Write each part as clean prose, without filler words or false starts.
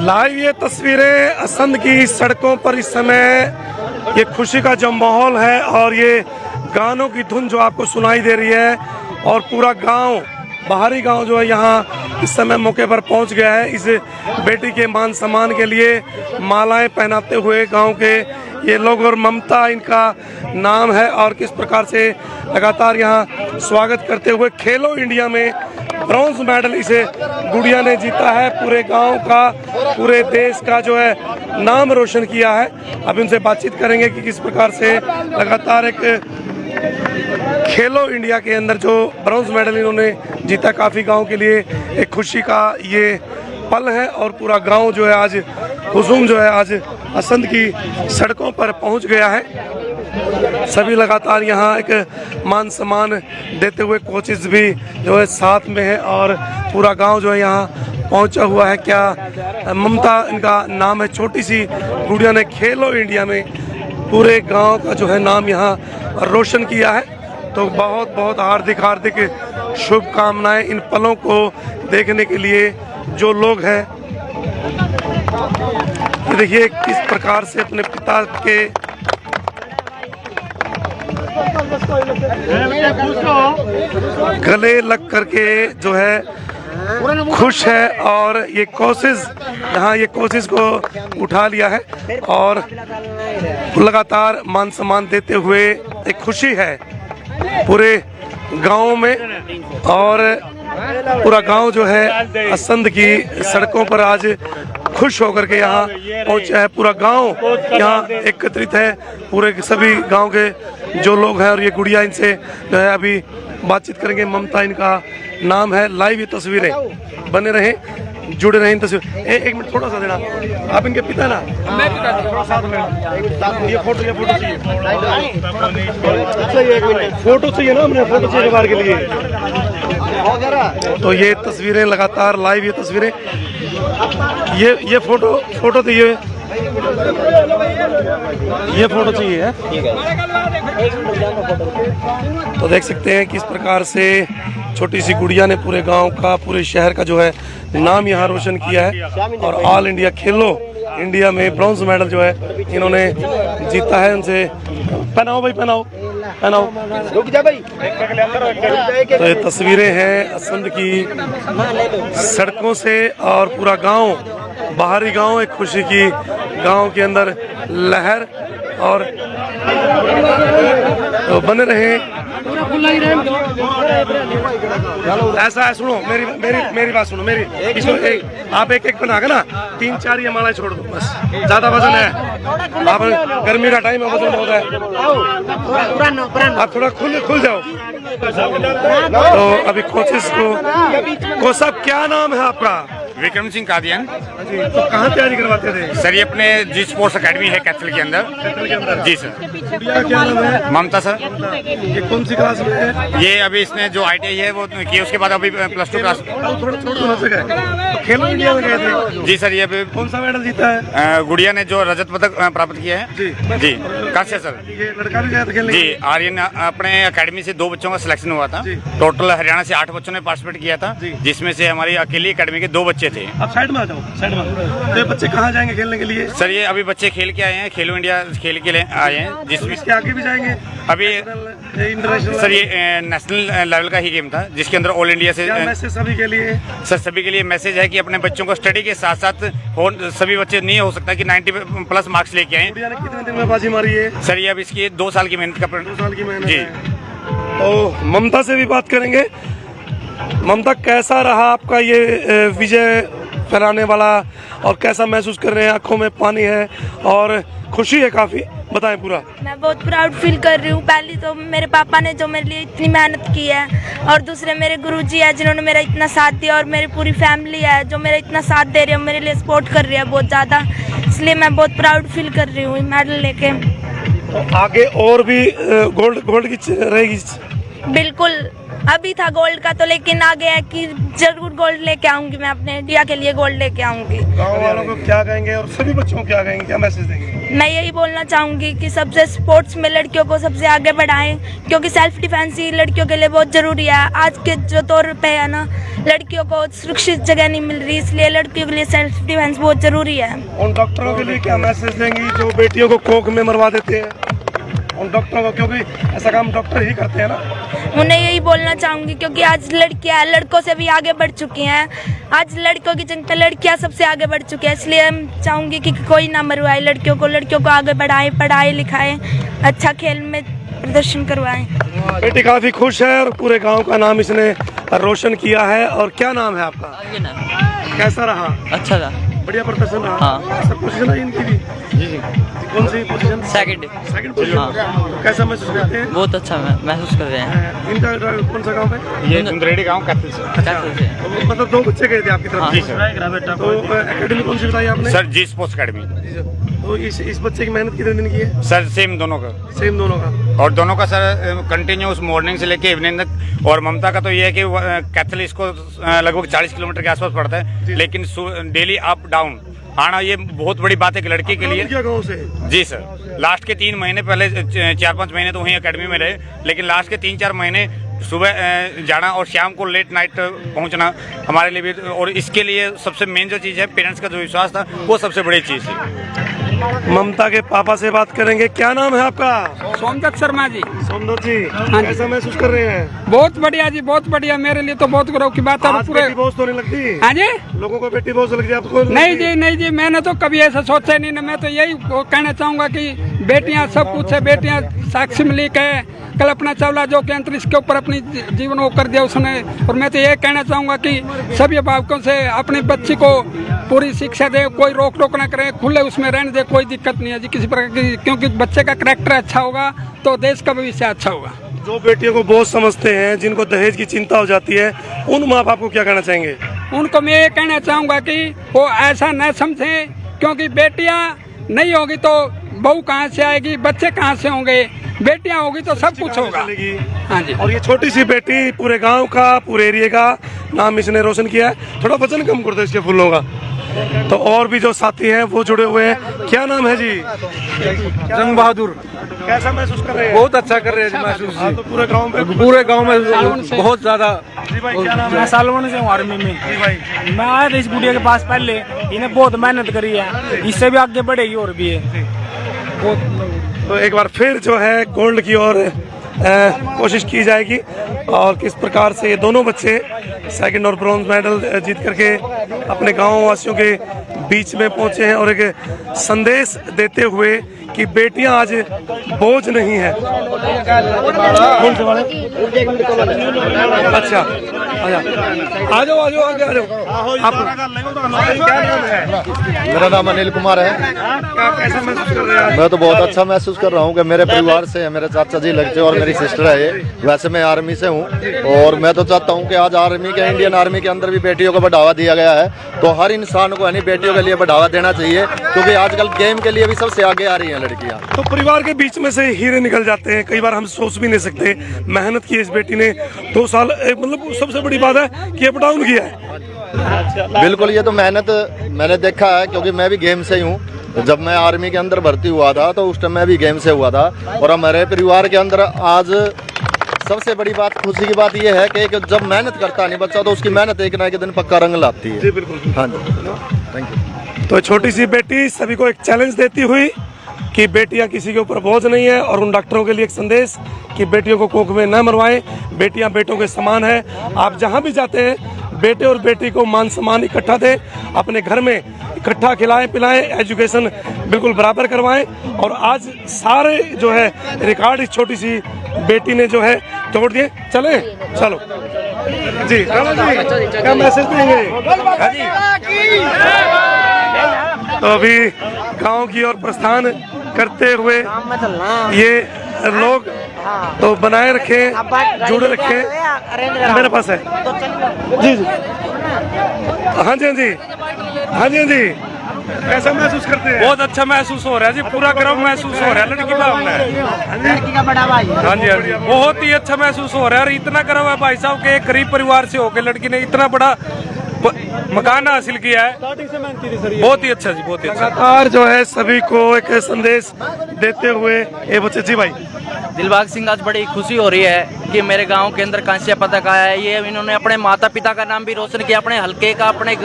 Live ये तस्वीरें असंध की सड़कों पर इस समय ये खुशी का जो माहौल है और ये गानों की धुन जो आपको सुनाई दे रही है और पूरा गांव, बाहरी गांव जो है यहाँ इस समय मौके पर पहुंच गया है इस बेटी के मान सम्मान के लिए मालाएं पहनाते हुए गांव के ये लोग। और ममता इनका नाम है और किस प्रकार से लगातार यहाँ स्वागत करते हुए खेलो इंडिया में ब्रॉन्ज मेडल इसे गुड़िया ने जीता है, पूरे गांव का, पूरे देश का जो है नाम रोशन किया है। अब इनसे बातचीत करेंगे कि किस प्रकार से लगातार एक खेलो इंडिया के अंदर जो ब्रॉन्ज मेडल इन्होंने जीता, काफ़ी गांव के लिए एक खुशी का ये पल है। और पूरा गांव जो है आज हुजूम जो है आज असंध की सड़कों पर पहुंच गया है। सभी लगातार यहाँ एक मान सम्मान देते हुए कोचेस भी जो है साथ में है और पूरा गांव जो है यहाँ पहुंचा हुआ है। क्या ममता इनका नाम है, छोटी सी गुड़िया ने खेलो इंडिया में पूरे गांव का जो है नाम यहाँ रोशन किया है। तो बहुत बहुत हार्दिक शुभकामनाएं इन पलों को देखने के लिए जो लोग हैं। ये देखिए किस प्रकार से अपने पिता के गले लग करके जो है खुश है और ये कोशिश यहाँ ये कोशिश को उठा लिया है और लगातार मान सम्मान देते हुए एक खुशी है पूरे गांव में। और पूरा गांव जो है असंध की सड़कों पर आज खुश होकर के यहाँ पहुंचा है। पूरा गांव यहाँ एकत्रित है, पूरे सभी गांव के जो लोग हैं। और ये गुड़िया इनसे जो है अभी बातचीत करेंगे। ममता इनका नाम है। लाइव ये तस्वीरें बने रहे, जुड़े रहे इन तस्वीर। एक मिनट थोड़ा सा देना, आप इनके पिता ना? मैं पिता थोड़ा साथ में ये फोटो चाहिए, फोटो चाहिए ना, हमने फोटो चाहिए बार के लिए। तो ये तस्वीरें लगातार लाइव ये तस्वीरें ये फोटो तो ये फोटो चाहिए है। तो देख सकते हैं किस प्रकार से छोटी सी गुड़िया ने पूरे गांव का, पूरे शहर का जो है नाम यहाँ रोशन किया है। और ऑल इंडिया खेलो इंडिया में ब्रॉन्ज मेडल जो है इन्होंने जीता है। उनसे पहनाओ भाई, पहनाओ। रुक जा भाई। तो ये तस्वीरें हैं असंध की सड़कों से और पूरा गांव, बाहरी गांव, एक खुशी की गांव के अंदर लहर। और तो बने रहे ऐसा है। सुनो मेरी बात सुनो, इसको आप एक बना के ना 3-4 ये माला छोड़ दो बस, ज्यादा वजन है। आप गर्मी का टाइम है, वजन बहुत है, आप थोड़ा खुल जाओ। तो अभी कोचिस को सब क्या नाम है आपका? विक्रम सिंह कादियान। तो कहाँ तैयारी करवाते थे सर? ये अपने जी स्पोर्ट्स एकेडमी है कैथल के अंदर। जी सर। क्या नाम है? ममता सर। ये कौन सी क्लास में है? ये अभी इसने जो ITI है वो की, उसके बाद अभी +2 क्लास। खेलो इंडिया में गए थे? जी सर। ये अभी कौन सा मेडल जीता है? गुड़िया ने जो रजत पदक प्राप्त किया है। जी काश्य सर। ये लड़का भी गया था खेलने? जी आर्यन अपने अकेडमी से 2 बच्चों का सिलेक्शन हुआ था। टोटल हरियाणा से 8 बच्चों ने पार्टिसिपेट किया था, जिसमें से हमारी अकेली अकेडमी के 2 बच्चे थे। आप साइड में आ जाओ, साइड में। तो बच्चे कहाँ जाएंगे खेलने के लिए? सर ये अभी बच्चे खेल के आए हैं, खेलो इंडिया खेल के लिए आए हैं, जिसमें इसके आगे भी जाएंगे अभी। इंटरनेशनल सर ये नेशनल लेवल का ही गेम था, जिसके अंदर ऑल इंडिया से। मैसेज सभी के लिए? सर सभी के लिए मैसेज है कि अपने बच्चों को स्टडी के साथ साथ सभी बच्चे नहीं हो सकता कि 90+ मार्क्स लेके आए। कितने दिन में बाजी मारी है? सर ये अब इसकी 2 साल की मेहनत का 2 साल की मेहनत जी। तो ममता से भी बात करेंगे। ममता, कैसा रहा आपका ये विजय फहराने वाला और कैसा महसूस कर रहे हैं? आंखों में पानी है और खुशी है काफी, बताएं पूरा। मैं बहुत प्राउड फील कर रही हूँ। पहली तो मेरे पापा ने जो मेरे लिए इतनी मेहनत की है, और दूसरे मेरे गुरुजी है जिन्होंने मेरा इतना साथ दिया, और मेरी पूरी फैमिली है जो मेरा इतना साथ दे रही है, मेरे लिए सपोर्ट कर रही है बहुत ज़्यादा। इसलिए मैं बहुत प्राउड फील कर रही हूँ मेडल लेके। तो आगे और भी गोल्ड की रहेगी? बिल्कुल, अभी था गोल्ड का तो, लेकिन आगे है कि जरूर गोल्ड लेके आऊंगी। मैं अपने इंडिया के लिए गोल्ड लेके आऊंगी। गाँव वालों को क्या कहेंगे और सभी बच्चों को क्या कहेंगे, क्या मैसेज देंगे? मैं यही बोलना चाहूँगी कि सबसे स्पोर्ट्स में लड़कियों को सबसे आगे बढ़ाएं, क्योंकि सेल्फ डिफेंस ही लड़कियों के लिए बहुत ज़रूरी है। आज के जो तौर पे है ना, लड़कियों को सुरक्षित जगह नहीं मिल रही, इसलिए लड़कियों के लिए सेल्फ डिफेंस बहुत ज़रूरी है। उन डॉक्टरों के लिए क्या मैसेज देंगी जो बेटियों को कोख में मरवा देते हैं? उन डॉक्टरों को, क्योंकि ऐसा काम डॉक्टर ही करते हैं ना। उन्हें यही बोलना चाहूँगी क्योंकि आज लड़कियाँ लड़कों से भी आगे बढ़ चुकी हैं। आज लड़कों की जगह पे लड़कियाँ सबसे आगे बढ़ चुकी हैं, इसलिए हम चाहूँगी कि कोई ना मरवाए लड़कियों को आगे बढ़ाएं, पढ़ाएं लिखाएं, अच्छा खेल में प्रदर्शन करवाएं। बेटी काफ़ी खुश है और पूरे गांव का नाम इसने रोशन किया है। और क्या नाम है आपका? कैसा रहा? अच्छा था, बढ़िया प्रदर्शन रहा। हाँ। सब पोजीशन है इनकी भी? जी। कौन सी पोजीशन? Second position. हाँ। कैसा महसूस करते हैं? बहुत अच्छा महसूस कर रहे हैं। इनका कौन सा गाँव है? ये दुंदरेड़ी गाँव कैथल से। मतलब 2 बच्चे गए थे आपकी तरफ? जी सर। तो एकेडमी कौन सी बताई आपने? सर जी स्पोर्ट्स अकेडमी। तो इस बच्चे की मेहनत कितने दिन की है? सर सेम दोनों का। सेम दोनों का? और दोनों का सर कंटिन्यूस मॉर्निंग से लेके इवनिंग तक। और ममता का तो ये है कि कैथल इसको लगभग 40 किलोमीटर के आसपास पड़ता है, लेकिन डेली अप डाउन आना ये बहुत बड़ी बात है कि लड़की के लिए। गाँव से? जी सर। लास्ट के 3 महीने पहले 4-5 महीने तो वहीं अकेडमी में रहे, लेकिन लास्ट के 3-4 महीने सुबह जाना और शाम को लेट नाइट पहुंचना हमारे लिए भी। और इसके लिए सबसे मेन जो चीज़ है, पेरेंट्स का जो विश्वास था, वो सबसे बड़ी चीज़ है। ममता के पापा से बात करेंगे। क्या नाम है आपका? सोमदत्त शर्मा जी। सोमदत्त जी, हाँ जी। कैसा महसूस कर रहे हैं? बहुत बढ़िया जी, बहुत बढ़िया। मेरे लिए तो बहुत गौरव की बात है। आज पूरे बेटी बोझ तो नहीं लगती? हाँ जी। लोगों को बेटी बोझ लगती है, आपको नहीं जी, नहीं जी, मैंने तो कभी ऐसा सोचा ही नहीं ना। मैं तो यही कहना चाहूंगा कि बेटियां सब कुछ है। बेटियां साक्षी मलिक है, कल्पना चावला जो कि अंतरिक्ष के ऊपर अपनी जीवन वो कर दिया उसने। और मैं तो ये कहना चाहूंगा कि सभी अभिभावकों से अपनी बच्ची को पूरी शिक्षा दे, कोई रोक टोक ना करे, खुले उसमें रहने दे, कोई दिक्कत नहीं है जी किसी प्रकार की। क्योंकि बच्चे का करैक्टर अच्छा होगा तो देश का भविष्य अच्छा होगा। जो बेटियों को बोझ समझते हैं, जिनको दहेज की चिंता हो जाती है, उन माँ बाप को क्या कहना चाहेंगे? उनको मैं ये कहना चाहूंगा कि वो ऐसा न समझें, क्योंकि बेटियां नहीं होगी तो बहू कहाँ से आएगी, बच्चे कहाँ से होंगे। बेटियां होगी तो सब कुछ होगा। हाँ जी। और ये छोटी सी बेटी पूरे गांव का, पूरे एरिया का नाम इसने रोशन किया है। थोड़ा वजन कम कर दो इसके फूलों का। तो और भी जो साथी हैं वो जुड़े हुए हैं। क्या नाम है जी? जंग बहादुर। कैसा महसूस कर रहे हैं? बहुत अच्छा कर रहे हैं महसूस। हाँ, तो पूरे गांव में बहुत ज्यादा। जी भाई, क्या नाम है? मैं सालवन से हूँ आर्मी में। जी भाई। मैं आया था इस गुड़िया के पास पहले, इन्हें बहुत मेहनत करी है, इससे भी आगे बढ़ेगी और भी है बहुत। तो एक बार फिर जो है गोल्ड की ओर कोशिश की जाएगी। और किस प्रकार से ये दोनों बच्चे सेकंड और ब्रॉन्ज मेडल जीत करके अपने गाँव वासियों के बीच में पहुंचे हैं और एक संदेश देते हुए कि बेटियां आज बोझ नहीं है। कौन से वाले? अच्छा, आ जाओ आगे आ जाओ। आप क्या नाम है? मेरा नाम अनिल कुमार है। कैसा महसूस कर रहे हैं? मैं तो बहुत अच्छा महसूस कर रहा हूँ कि मेरे परिवार से है, मेरे चाचा जी लगते हैं और मेरी सिस्टर है ये। वैसे मैं आर्मी से हूँ और मैं तो चाहता हूँ कि आज आर्मी के, इंडियन आर्मी के अंदर भी बेटियों को बढ़ावा दिया गया है। तो हर इंसान को यानी बेटियों के लिए बढ़ावा देना चाहिए, क्योंकि आजकल गेम के लिए भी सबसे आगे आ रही हैं लड़कियाँ। तो परिवार के बीच में से हीरे निकल जाते हैं। कई बार हम सोच भी नहीं सकते। मेहनत की इस बेटी ने 2 साल, मतलब सबसे बड़ी बात है कि अप डाउन किया है। बिल्कुल, ये तो मेहनत मैंने देखा है, क्योंकि मैं भी गेम से ही हूँ। जब मैं आर्मी के अंदर भर्ती हुआ था तो उस टाइम मैं भी गेम से हुआ था। और हमारे परिवार के अंदर आज सबसे बड़ी बात, खुशी की बात यह है कि जब मेहनत करता नहीं बच्चा तो उसकी मेहनत एक ना एक दिन पक्का रंग लाती है। जी बिल्कुल। हाँ जी, थैंक यू। तो छोटी सी बेटी सभी को एक चैलेंज देती हुई कि बेटियां किसी के ऊपर बोझ नहीं है। और उन डॉक्टरों के लिए एक संदेश कि बेटियों को कोख में न मरवाएं, बेटियां बेटों के समान है। आप जहां भी जाते हैं बेटे और बेटी को मान सम्मान इकट्ठा दें, अपने घर में इकट्ठा खिलाएं पिलाएं, एजुकेशन बिल्कुल बराबर करवाएं। और आज सारे जो है रिकॉर्ड इस छोटी सी बेटी ने जो है तोड़ दिए। चले चलो जी, क्या मैसेज देंगे? तो अभी गांव की ओर प्रस्थान करते हुए ये लोग तो बनाए रखे, जुड़े रखे। मेरे पास है जी जी। हाँ जी हाँ जी हाँ जी हाँ जी। कैसा महसूस करते हैं? बहुत अच्छा महसूस हो रहा है जी, पूरा गर्व महसूस हो रहा है लड़की का हमने। लड़की का बड़ा भाई। हाँ जी हाँ जी, बहुत ही अच्छा महसूस हो रहा है। और इतना गर्व है भाई साहब के एक गरीब परिवार से होकर लड़की ने इतना बड़ा मकान हासिल किया है। स्टार्टिंग से मेहनती थी सर ये। बहुत ही अच्छा जी, बहुत ही अच्छा। लगातार जो है सभी को एक संदेश देते हुए ये बच्चे जी भाई दिलबाग सिंह, आज बड़ी खुशी हो रही है कि मेरे गांव के अंदर कांस्य पदक आया है। ये इन्होंने अपने माता पिता का नाम भी रोशन किया, अपने हलके का, अपने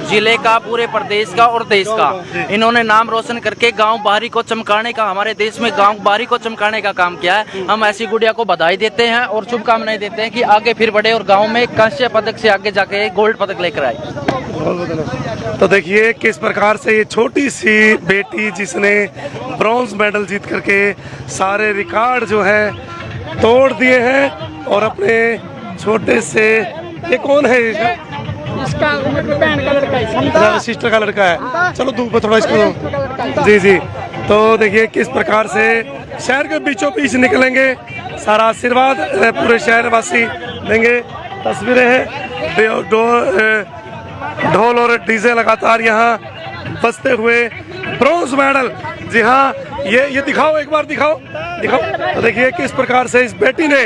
जिले का, पूरे प्रदेश का और देश का इन्होंने नाम रोशन करके गांव बाहरी को चमकाने का, हमारे देश में गांव बाहरी को चमकाने का काम किया है। हम ऐसी गुड़िया को बधाई देते हैं और शुभकामनाएं देते हैं कि आगे फिर बढ़े और गाँव में कांस्य पदक से आगे जाके गोल्ड पदक लेकर आए। तो देखिए किस प्रकार से ये छोटी सी बेटी जिसने ब्रॉन्ज मेडल जीत करके सारे रिकॉर्ड जो है तोड़ दिए हैं और अपने छोटे से, ये कौन है इसका मतलब बहन का लड़का है, अच्छा, सिस्टर का लड़का है। चलो धूप में थोड़ा इसको जी जी। तो देखिए किस प्रकार से शहर के बीचों बीच निकलेंगे, सारा आशीर्वाद पूरे शहरवासी देंगे। तस्वीरें हैं, ढोल और डीजे लगातार यहाँ बजते हुए। ब्रॉन्ज मेडल, जी हाँ, ये दिखाओ, एक बार दिखाओ। तो देखिए किस प्रकार से इस बेटी ने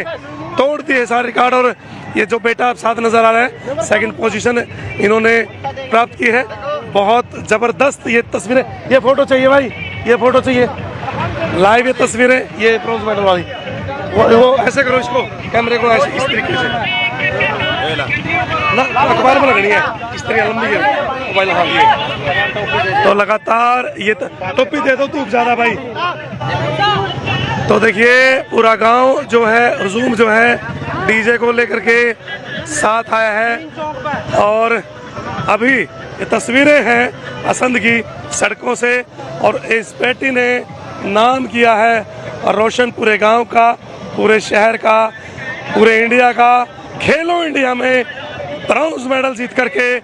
तोड़ दिए सारे रिकॉर्ड। और ये जो बेटा आप साथ नजर आ रहा है, सेकंड पोजीशन इन्होंने प्राप्त की है। बहुत जबरदस्त ये तस्वीरें, ये फोटो चाहिए भाई, ये फोटो चाहिए लाइव, ये तस्वीरें, ये ब्रॉन्ज मेडल वाली। वो ऐसे करो इसको, कैमरे को ऐसे इस तरीके से ना अखबार में लगनी है, इस तरह लंबी है मोबाइल। हाँ ये तो लगातार ये टोपी दे दो धूप ज्यादा भाई। तो देखिए पूरा गांव जो है, हुजूम जो है डीजे को लेकर के साथ आया है। और अभी ये तस्वीरें हैं असंध की सड़कों से, और इस बेटी ने नाम किया है और रोशन पूरे गांव का, पूरे शहर का, पूरे इंडिया का। खेलो इंडिया में ब्रॉन्ज मेडल जीत करके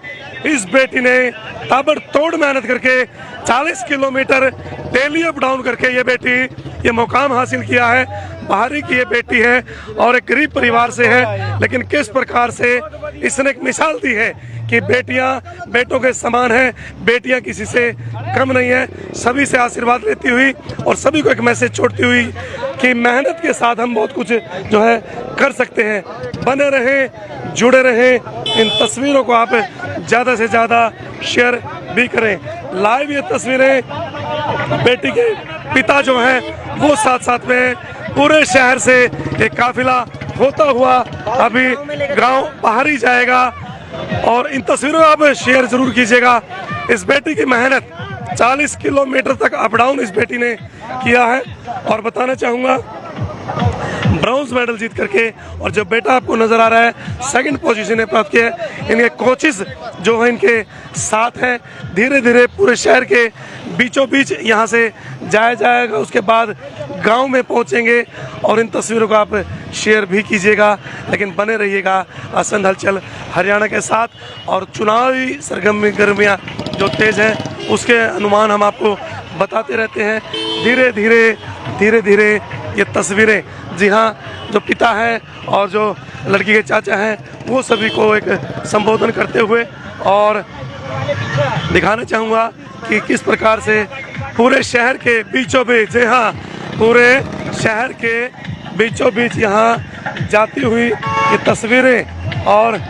इस बेटी ने ताबड़तोड़ मेहनत करके 40 किलोमीटर डेली अप डाउन करके ये बेटी ये मुकाम हासिल किया है। बाहरी की ये बेटी है और एक गरीब परिवार से है, लेकिन किस प्रकार से इसने एक मिसाल दी है कि बेटियां बेटों के समान हैं, बेटियां किसी से कम नहीं है। सभी से आशीर्वाद लेती हुई और सभी को एक मैसेज छोड़ती हुई कि मेहनत के साथ हम बहुत कुछ जो है कर सकते हैं। बने रहें, जुड़े रहें। इन तस्वीरों को आप ज़्यादा से ज़्यादा शेयर भी करें। लाइव ये तस्वीरें, बेटी के पिता जो हैं वो साथ साथ में पूरे शहर से एक काफिला होता हुआ अभी गांव बाहर ही जाएगा। और इन तस्वीरों आप शेयर जरूर कीजिएगा। इस बेटी की मेहनत 40 किलोमीटर तक अप डाउन इस बेटी ने किया है। और बताना चाहूँगा ब्रॉन्ज मेडल जीत करके, और जो बेटा आपको नजर आ रहा है सेकंड पोजीशन प्राप्त किया है, इनके कोचेस जो हैं इनके साथ हैं। धीरे धीरे पूरे शहर के बीचों बीच यहाँ से जाया जाएगा, उसके बाद गांव में पहुँचेंगे। और इन तस्वीरों को आप शेयर भी कीजिएगा, लेकिन बने रहिएगा असंध हलचल हरियाणा के साथ। और चुनावी सरगर्मियाँ जो तेज़ हैं उसके अनुमान हम आपको बताते रहते हैं। धीरे धीरे ये तस्वीरें, जी हाँ, जो पिता हैं और जो लड़की के चाचा हैं वो सभी को एक संबोधन करते हुए और दिखाना चाहूँगा कि किस प्रकार से पूरे शहर के बीचों बीच, जी हाँ, पूरे शहर के बीचों बीच यहाँ जाती हुई ये तस्वीरें। और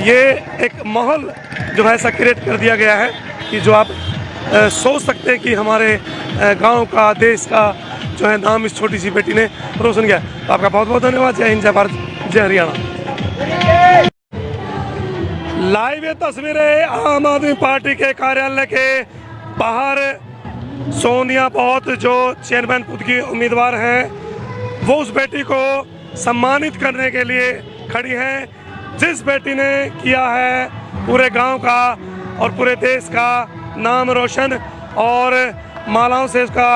ये एक माहौल जो है ऐसा क्रिएट कर दिया गया है कि जो आप सोच सकते हैं कि हमारे गांव का, देश का जो है नाम इस छोटी सी बेटी ने रोशन किया। तो आपका बहुत बहुत धन्यवाद। जय हिंद, जय भारत, जय हरियाणा। लाइव ये तस्वीरें आम आदमी पार्टी के कार्यालय के बाहर सोनिया बहुत जो चेयरमैन पद की उम्मीदवार हैं वो उस बेटी को सम्मानित करने के लिए खड़ी हैं, जिस बेटी ने किया है पूरे गांव का और पूरे देश का नाम रोशन। और मालाओं से उसका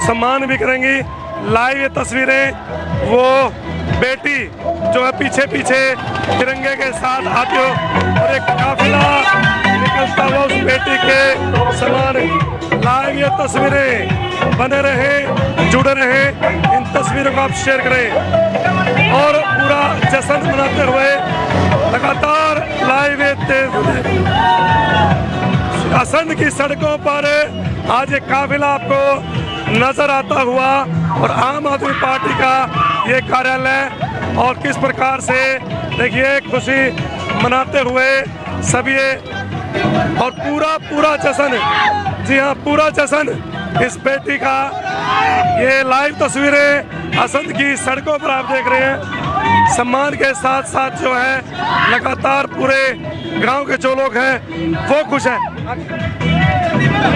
सम्मान भी करेंगी। लाइव ये तस्वीरें, वो बेटी जो है पीछे पीछे तिरंगे के साथ आती हो और एक काफिला निकलता हुआ उस बेटी के समान। लाइव ये तस्वीरें, बने रहे, जुड़े रहे, इन तस्वीरों को आप शेयर करें। और पूरा जश्न मनाते हुए लगातार लाइव असंध की सड़कों पर आज एक काफिला आपको नजर आता हुआ और आम आदमी पार्टी का ये कार्यालय। और किस प्रकार से देखिए खुशी मनाते हुए सभी और पूरा जश्न, जी हाँ पूरा जश्न इस बेटी का। ये लाइव तस्वीरें असंध की सड़कों पर आप देख रहे हैं। सम्मान के साथ साथ जो है लगातार पूरे गांव के जो लोग हैं वो खुश हैं।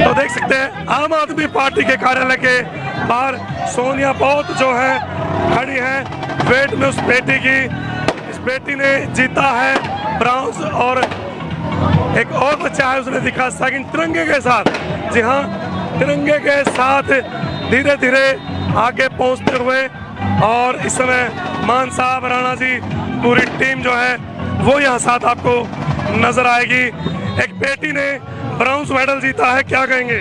तो देख सकते हैं आम आदमी पार्टी के कार्यालय के बाहर सोनिया बहुत जो है खड़ी है वेट में उस बेटी की। इस बेटी ने जीता है ब्राउन्स और एक और बच्चा है उसने दिखा सेकंड तिरंगे के साथ। जी हाँ तिरंगे के साथ धीरे धीरे आगे पहुंचते हुए और इस समय मान साहब राणा जी पूरी टीम जो है वो यहाँ साथ आपको नजर आएगी। एक बेटी ने ब्राउन्स मेडल जीता है, क्या कहेंगे?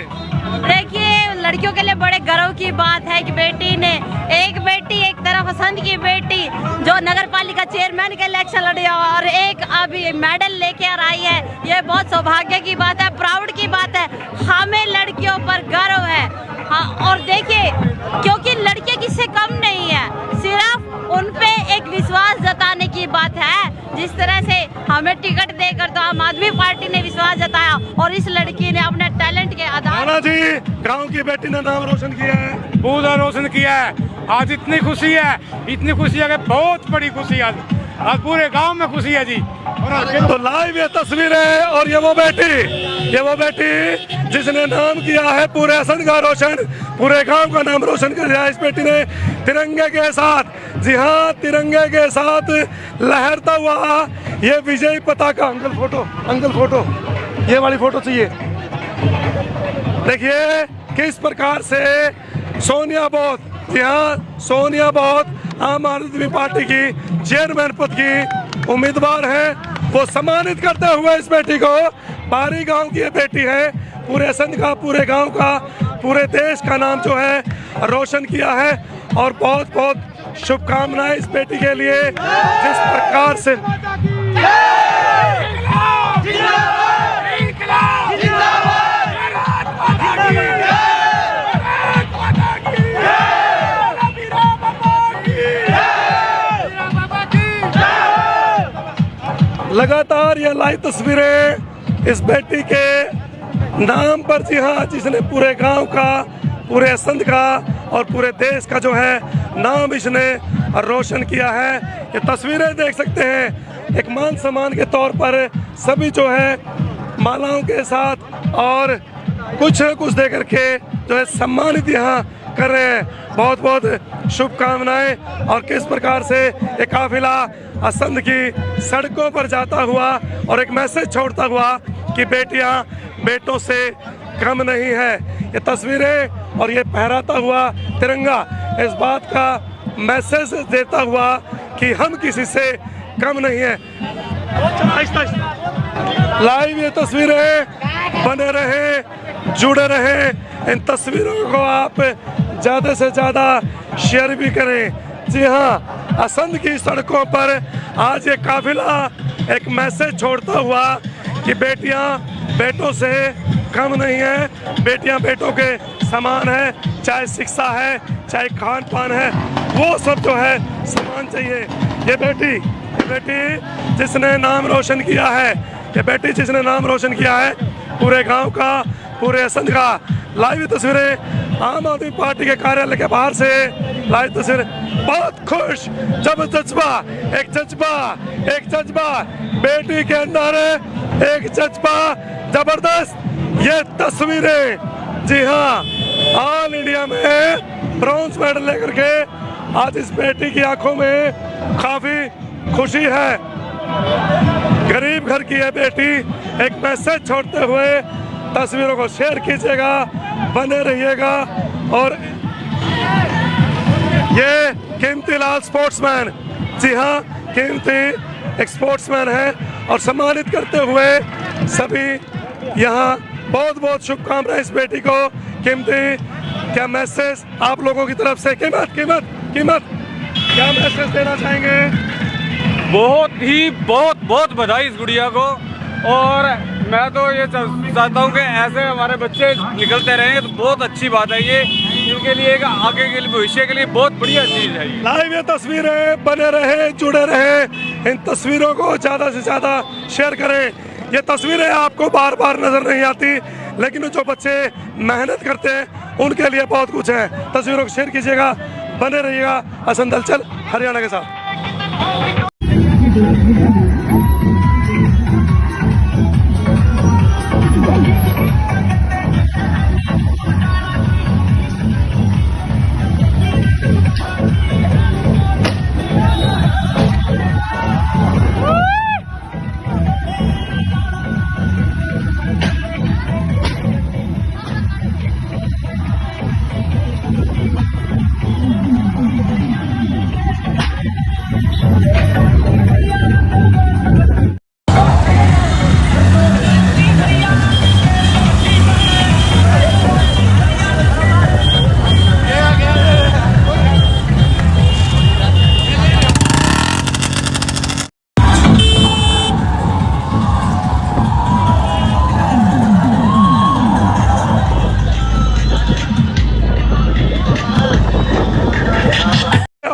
देखिए लड़कियों के लिए बड़े गर्व की बात है कि बेटी ने एक तरफ असंध की बेटी जो नगर पालिका चेयरमैन के इलेक्शन लड़ी और एक अभी मेडल लेकर आई है। ये बहुत सौभाग्य की बात है, प्राउड की बात है। हमें लड़कियों पर गर्व है। हाँ, और देखिए क्योंकि लड़कियां किससे कम नहीं है, सिर्फ उन पे एक विश्वास जताने की बात है। जिस तरह से हमें टिकट देकर तो आम आदमी पार्टी ने विश्वास जताया और इस लड़की ने अपने टैलेंट के आधार जी गांव की बेटी ने नाम रोशन किया है, पूरा रोशन किया है। आज इतनी खुशी है कि बहुत बड़ी खुशी आज पूरे गांव में खुशी है जी। तो लाइव ये तस्वीरें और ये वो बेटी जिसने नाम किया है पूरे असंध का रोशन, पूरे गांव का नाम रोशन कर दिया। इस बेटी ने तिरंगे के साथ, जी हाँ तिरंगे के साथ लहरता हुआ ये विजय पताका। अंकल फोटो ये वाली फोटो चाहिए। देखिए किस प्रकार से सोनिया बोध, जी हाँ सोनिया बोध आम आदमी पार्टी की चेयरमैन पद की उम्मीदवार है, वो सम्मानित करते हुए इस बेटी को। बारी गांव की ये बेटी है, पूरे असंध का, पूरे गांव का, पूरे देश का नाम जो है रोशन किया है। और बहुत बहुत शुभकामनाएं इस बेटी के लिए। जिस प्रकार से लगातार ये लाइव तस्वीरें इस बेटी के नाम पर, जी हाँ जिसने पूरे गांव का, पूरे असंध का और पूरे देश का जो है नाम इसने रोशन किया है। ये तस्वीरें देख सकते हैं एक मान सम्मान के तौर पर सभी जो है मालाओं के साथ और कुछ न कुछ दे करके जो है सम्मानित यहाँ कर रहे हैं। बहुत बहुत शुभकामनाएं। और किस प्रकार से ये काफिला असंध की सड़कों पर जाता हुआ और एक मैसेज छोड़ता हुआ कि बेटियां बेटों से कम नहीं है। ये तस्वीरें और ये फहराता हुआ तिरंगा इस बात का मैसेज देता हुआ कि हम किसी से कम नहीं है। लाइव ये तस्वीरें बने रहे, जुड़े रहे। इन तस्वीरों को आप ज़्यादा से ज़्यादा शेयर भी करें। जी हाँ असंध की सड़कों पर आज ये काफिला एक मैसेज छोड़ता हुआ कि बेटियां बेटों से कम नहीं है, बेटियां बेटों के समान है। चाहे शिक्षा है, चाहे खान पान है, वो सब जो है समान चाहिए। ये बेटी जिसने नाम रोशन किया है, ये बेटी जिसने नाम रोशन किया है पूरे गांव का, पूरे असंध का। लाइव तस्वीरें आम आदमी पार्टी के कार्यालय के बाहर से लाइव तस्वीरें। बहुत खुश जब एक जज्बा बेटी के अंदर है, एक जज्बा जबरदस्त। ये तस्वीरें जी हाँ ऑल इंडिया में ब्रॉन्ज मेडल लेकर के आज इस बेटी की आंखों में काफी खुशी है। गरीब घर की है बेटी, एक मैसेज छोड़ते हुए तस्वीरों को शेयर कीजिएगा, बने रहिएगा। और ये कीमती लाल स्पोर्ट्समैन, जी हाँ कीमती एक स्पोर्ट्समैन है और सम्मानित करते हुए सभी यहाँ बहुत बहुत शुभकामनाएं इस बेटी को। कीमती क्या मैसेज आप लोगों की तरफ से, कीमत क्या मैसेज देना चाहेंगे? बहुत बधाई इस गुड़िया को। और मैं तो ये चाहता हूँ कि ऐसे हमारे बच्चे निकलते रहेंगे तो बहुत अच्छी बात है। ये इनके लिए आगे के लिए, भविष्य के लिए बहुत बढ़िया चीज़ है। लाइव ये तस्वीरें बने रहे, जुड़े रहे। इन तस्वीरों को ज़्यादा से ज़्यादा शेयर करें। ये तस्वीरें आपको बार बार नजर नहीं आती, लेकिन जो बच्चे मेहनत करते हैं उनके लिए बहुत कुछ है। तस्वीरों को शेयर कीजिएगा, बने रहिएगा हसन दलचल हरियाणा के साथ।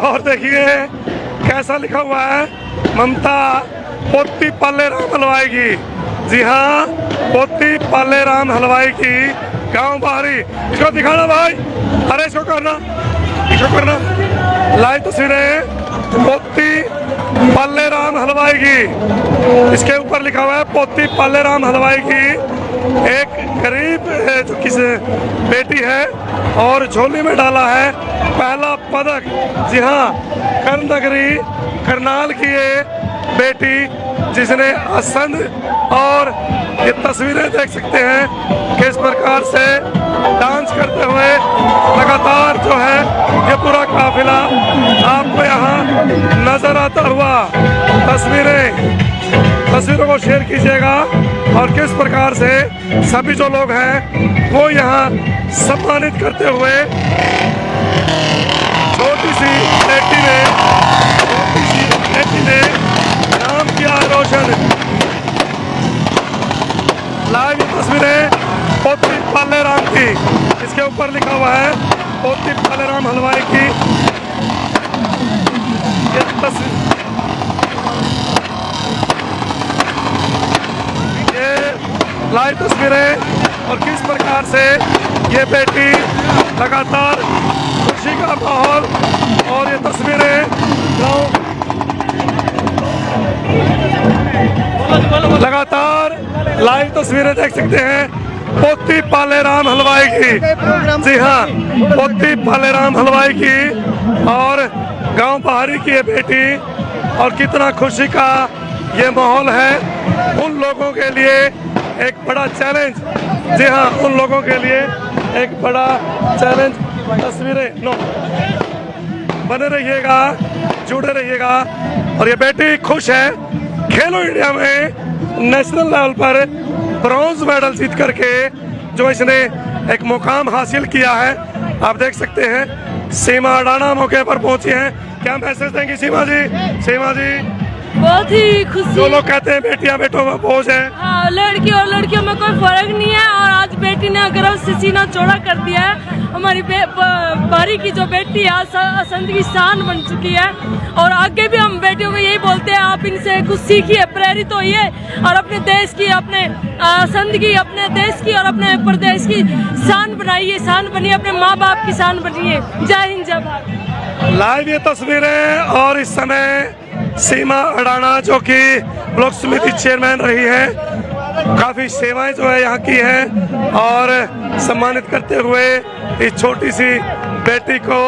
और देखिए कैसा लिखा हुआ है, ममता पोती पाले राम हलवाई की। जी हाँ, पोती पाले राम हलवाई की गांव बाहरी। इसको दिखाना भाई, अरे इसको करना लाइव तस्वीरें पोती पाले राम हलवाई की। इसके ऊपर लिखा हुआ है पोती पाले राम हलवाई की। एक गरीब जो किस बेटी है और झोली में डाला है पहला पदक। जी हाँ, कर्ण नगरी करनाल की ये बेटी जिसने असंध, और ये तस्वीरें देख सकते हैं किस प्रकार से डांस करते हुए लगातार जो है ये पूरा काफिला आपको यहाँ नजर आता हुआ। तस्वीरों को शेयर कीजिएगा और किस प्रकार से सभी जो लोग हैं वो यहाँ सम्मानित करते हुए छोटी सी बेटी ने नाम किया रोशन। लाइव तस्वीरें पोती पाले राम की, इसके ऊपर लिखा हुआ है पोती पाले राम हलवाई की। ये लाइव तस्वीरें और किस प्रकार से ये बेटी लगातार खुशी का माहौल, और ये तस्वीरें लगातार लाइव तस्वीरें देख सकते हैं पोती पाले राम हलवाई की। जी हाँ, पोती पाले राम हलवाई की और गांव बाहरी की ये बेटी, और कितना खुशी का ये माहौल है। उन लोगों के लिए एक बड़ा चैलेंज, जी हाँ, उन लोगों के लिए एक बड़ा चैलेंज। तस्वीरें बने रहिएगा, जुड़े रहिएगा। और ये बेटी खुश है, खेलो इंडिया में नेशनल लेवल पर ब्रॉन्ज मेडल जीत करके जो इसने एक मुकाम हासिल किया है। आप देख सकते हैं सीमा अडाना मौके पर पहुंची हैं। क्या मैसेज देंगी सीमा जी? बहुत ही खुशी। जो लोग कहते हैं बेटियां बेटों में बोझ है, हाँ, लड़की और लड़कियों में कोई फर्क नहीं है। और आज बेटी ने गर्व से सीना चौड़ा कर दिया है। हमारी बारी की जो बेटी है असंध की शान बन चुकी है। और आगे भी हम बेटियों को यही बोलते हैं, आप इनसे कुछ सीखिए, प्रेरित होइए और अपने देश की, अपने असंध की, अपने देश की और अपने प्रदेश की शान बनाइए, शान बनिए, अपने माँ बाप की शान बनिए। जय हिंद, जय भारत। लाइव ये तस्वीरें। और इस समय सीमा अडाना जो कि ब्लॉक समिति चेयरमैन रही है, काफी सेवाएं जो है यहाँ की है, और सम्मानित करते हुए इस छोटी सी बेटी को,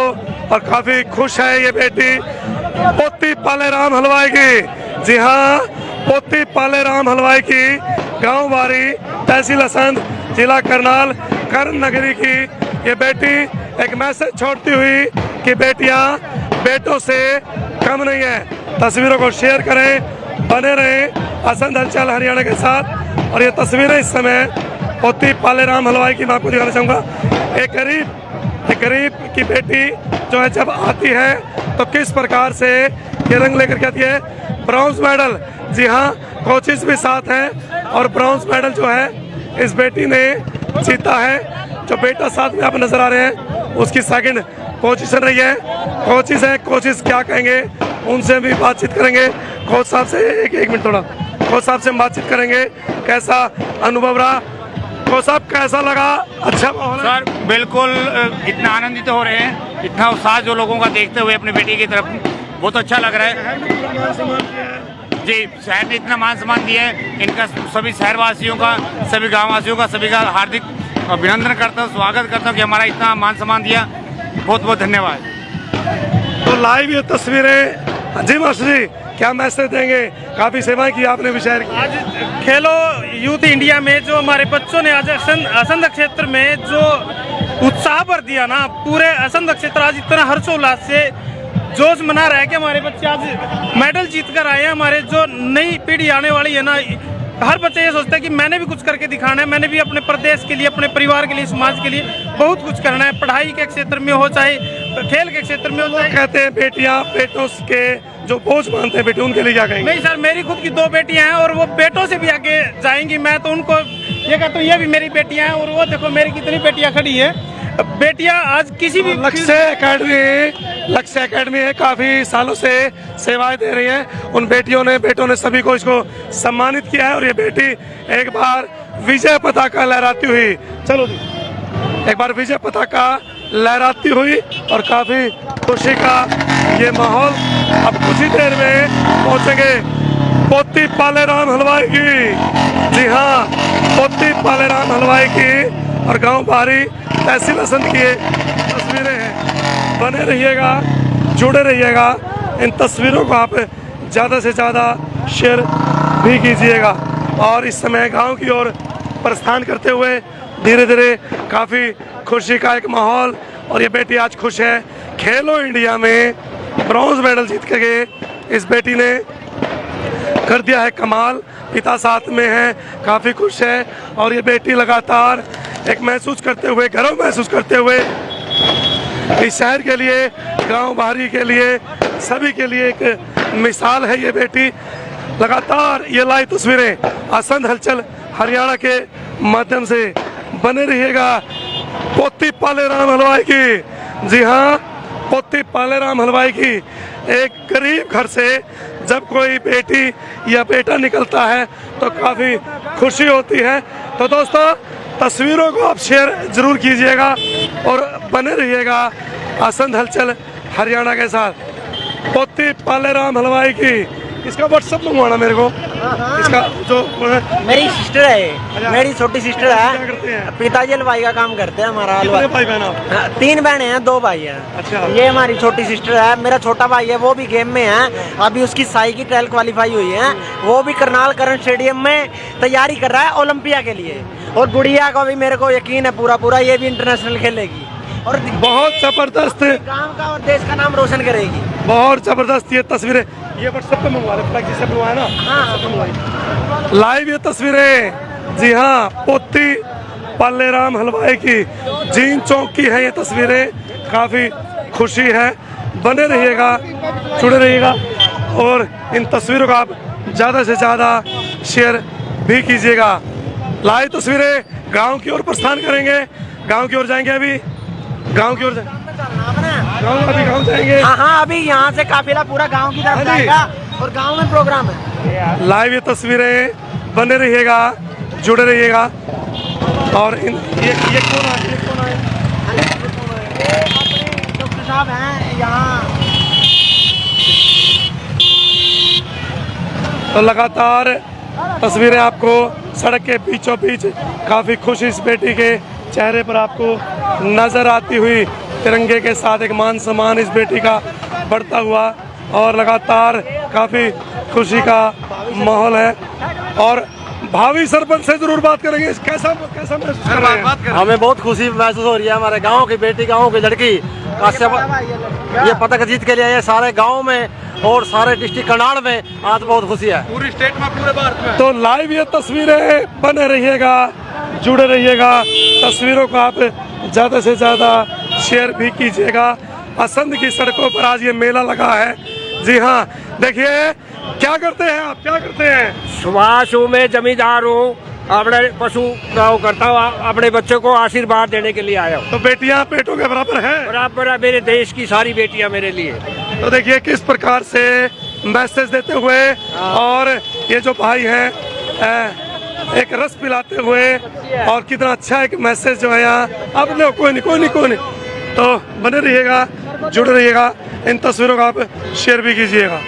और काफी खुश है ये बेटी पोती पाले राम हलवाई की। जी हाँ, पोती पाले राम हलवाई की गांव बारी, तहसील असंध, जिला करनाल, कर्ण नगरी की ये बेटी एक मैसेज छोड़ती हुई कि बेटियां बेटों से कम नहीं है। तस्वीरों को शेयर करें, बने रहें हसन हलचल हरियाणा के साथ। और ये तस्वीरें इस समय पोती पाले राम हलवाई की मैं आपको दिखाना चाहूँगा। एक गरीब की बेटी जो है जब आती है तो किस प्रकार से ये रंग लेकर के आती है। ब्रॉन्ज मेडल, जी हाँ, कोचेस भी साथ हैं, और ब्रॉन्ज मेडल जो है इस बेटी ने जीता है। जो बेटा साथ में आप नजर आ रहे हैं उसकी सेकंड पोजीशन रही है। कोचेस हैं, कोचेस क्या कहेंगे उनसे भी बातचीत करेंगे। कोच साहब से एक मिनट थोड़ा, कोच साहब से हम बातचीत करेंगे कैसा अनुभव रहा? तो सब कैसा लगा? अच्छा माहौल है? सर बिल्कुल इतना आनंदित हो रहे हैं, इतना उत्साह जो लोगों का देखते हुए अपनी बेटी की तरफ, बहुत अच्छा लग रहा है जी। शहर ने इतना मान सम्मान दिया है, इनका सभी शहरवासियों का, सभी गाँव वासियों का, सभी का हार्दिक अभिनंदन करता हूँ, स्वागत करता हूँ कि हमारा इतना मान सम्मान दिया। बहुत बहुत धन्यवाद। तो लाइव ये तस्वीरें, जी मास्टर जी क्या मैसेज देंगे? काफी सेवाएं की आपने भी शहर की। आज खेलो यूथ इंडिया में जो हमारे बच्चों ने आज असंध क्षेत्र में जो उत्साह भर दिया ना, पूरे असंध क्षेत्र आज इतना हर्षोल्लास से जोश मना रहा है कि हमारे बच्चे आज मेडल जीत कर आए हैं। हमारे जो नई पीढ़ी आने वाली है ना, हर बच्चे ये सोचता है कि मैंने भी कुछ करके दिखाना है, मैंने भी अपने प्रदेश के लिए, अपने परिवार के लिए, समाज के लिए बहुत कुछ करना है। पढ़ाई के क्षेत्र में हो, चाहे खेल के क्षेत्र में हो। लोग कहते हैं बेटियां बेटों के जो बोझ मानते हैं बेटे, उनके लिए क्या कहेंगे? नहीं सर, मेरी खुद की 2 बेटियां हैं और वो बेटों से भी आगे जाएंगी। मैं तो उनको ये कहता हूँ ये भी मेरी बेटियां हैं, और वो देखो मेरी कितनी बेटियां खड़ी है। बेटियां आज किसी भी लक्ष्य एकेडमी है, काफी सालों से सेवाएं दे रही हैं। उन बेटियों ने, बेटों ने सभी को इसको सम्मानित किया है। और ये बेटी एक बार विजय पताका लहराती हुई, चलो जी, एक बार विजय पताका लहराती हुई और काफी खुशी का ये माहौल। अब कुछ ही देर में पहुंचेंगे पोती पालेराम हलवाई की। जी हाँ, पोती पालेराम हलवाई की और गांव बारी तहसील असंध की तस्वीरें हैं। बने रहिएगा, जुड़े रहिएगा, इन तस्वीरों को आप ज़्यादा से ज़्यादा शेयर भी कीजिएगा। और इस समय गांव की ओर प्रस्थान करते हुए धीरे धीरे काफ़ी खुशी का एक माहौल। और ये बेटी आज खुश है, खेलो इंडिया में ब्रॉन्ज मेडल जीत के इस बेटी ने कर दिया है कमाल। पिता साथ में है, काफ़ी खुश है। और ये बेटी लगातार एक महसूस करते हुए, गर्व महसूस करते हुए इस शहर के लिए, गांव बाहरी के लिए, सभी के लिए एक मिसाल है ये बेटी। लगातार ये लाइव तस्वीरें असंध हलचल हरियाणा के माध्यम से बने रहिएगा। पोती पालेराम हलवाई की, जी हाँ, पोती पालेराम हलवाई की एक गरीब घर से जब कोई बेटी या बेटा निकलता है तो काफ़ी खुशी होती है। तो दोस्तों, तस्वीरों को आप शेयर जरूर कीजिएगा और बने रहिएगा असंध हलचल हरियाणा के साथ। पोती पालेराम हलवाई की, इसका व्हाट्सअप मंगवाना मेरे को। इसका जो मेरी सिस्टर है, मेरी छोटी सिस्टर क्या करते है। हैं? पिताजी हलवाई का काम करते हैं। हमारा कितने भाई बहन आप? 3 बहनें हैं, 2 भाई हैं। अच्छा। ये हमारी छोटी सिस्टर है। मेरा छोटा भाई है, वो भी गेम में है। अभी उसकी साई की ट्रायल क्वालिफाई हुई है। वो भी करनाल करण स्टेडियम में तैयारी कर रहा है ओलंपिया के लिए। और गुड़िया का भी मेरे को यकीन है पूरा, ये भी इंटरनेशनल खेलेगी और बहुत जबरदस्त गांव का और देश का नाम रोशन करेगी। बहुत जबरदस्त ये तस्वीरें, ये व्हाट्सएप पे मंगवा रहे, फ्लैग से मंगवाया ना। हाँ, लाइव ये तस्वीरें, जी हाँ, पोती पालेराम हलवाई की जीन चौक की है ये तस्वीरें। काफ़ी खुशी है, बने रहिएगा, जुड़े रहिएगा और इन तस्वीरों का आप ज़्यादा से ज़्यादा शेयर भी कीजिएगा। लाइव तस्वीरें गांव की ओर प्रस्थान करेंगे, गांव की ओर जाएंगे। अभी गांव की ओर गांव जाएंगे। हाँ, अभी यहाँ से काफिला पूरा गांव की तरफ जाएगा और गांव में प्रोग्राम है। लाइव ये तस्वीरें, बने रहिएगा, जुड़े रहिएगा। और ये कौन है? डॉक्टर साहब हैं यहाँ। तो लगातार तस्वीरें आपको सड़क के बीचों बीच काफ़ी खुशी इस बेटी के चेहरे पर आपको नज़र आती हुई। तिरंगे के साथ एक मान सम्मान इस बेटी का बढ़ता हुआ और लगातार काफ़ी खुशी का माहौल है। और भावी सरपंच से जरूर बात करेंगे, कैसा महसूस कर रहे हैं? हमें बहुत खुशी महसूस हो रही है। हमारे गांव की बेटी, गांव की लड़की ये पदक जीत के लिए सारे गांव में और सारे डिस्ट्रिक्ट करनाल में आज बहुत खुशी है, पूरी स्टेट में, पूरे भारत में। तो लाइव ये तस्वीरें, बने रहिएगा, जुड़े रहिएगा। तस्वीरों को आप ज़्यादा से ज़्यादा शेयर भी कीजिएगा। असंध की सड़कों पर आज ये मेला लगा है। जी हाँ, देखिए क्या करते हैं आप, क्या करते हैं? सुभाष हूँ, मैं जमींदार हूँ, अपने पशु गाँव करता हूँ, अपने बच्चों को आशीर्वाद देने के लिए आया हूँ। तो बेटियां बेटों के बराबर है? बराबर है, मेरे देश की सारी बेटियां मेरे लिए। तो देखिए किस प्रकार से मैसेज देते हुए। और ये जो भाई हैं एक रस पिलाते हुए, और कितना अच्छा एक मैसेज जो है यहाँ। अब लो, कोई नहीं, तो बने रहिएगा, जुड़े रहिएगा, इन तस्वीरों का आप शेयर भी कीजिएगा।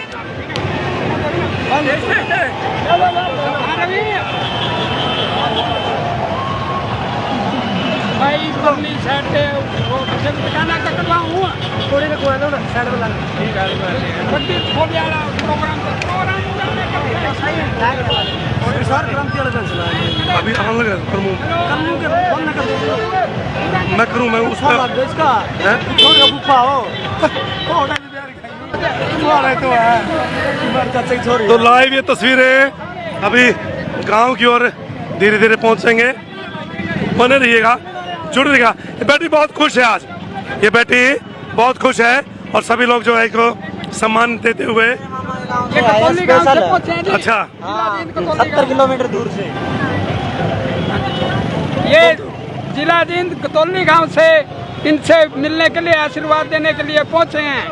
अभी आने लगा मैं करूँ, मैं उसका तो लाइव ये तस्वीरें अभी गांव की ओर धीरे धीरे पहुंचेंगे, बने रहिएगा, जुड़ रहिएगा। ये बेटी बहुत खुश है आज, ये बेटी बहुत खुश है, और सभी लोग जो है इसको सम्मान देते हुए। अच्छा, 70 किलोमीटर दूर से ये जिला जींद कतौली गांव से इनसे मिलने के लिए, आशीर्वाद देने के लिए पहुंचे हैं।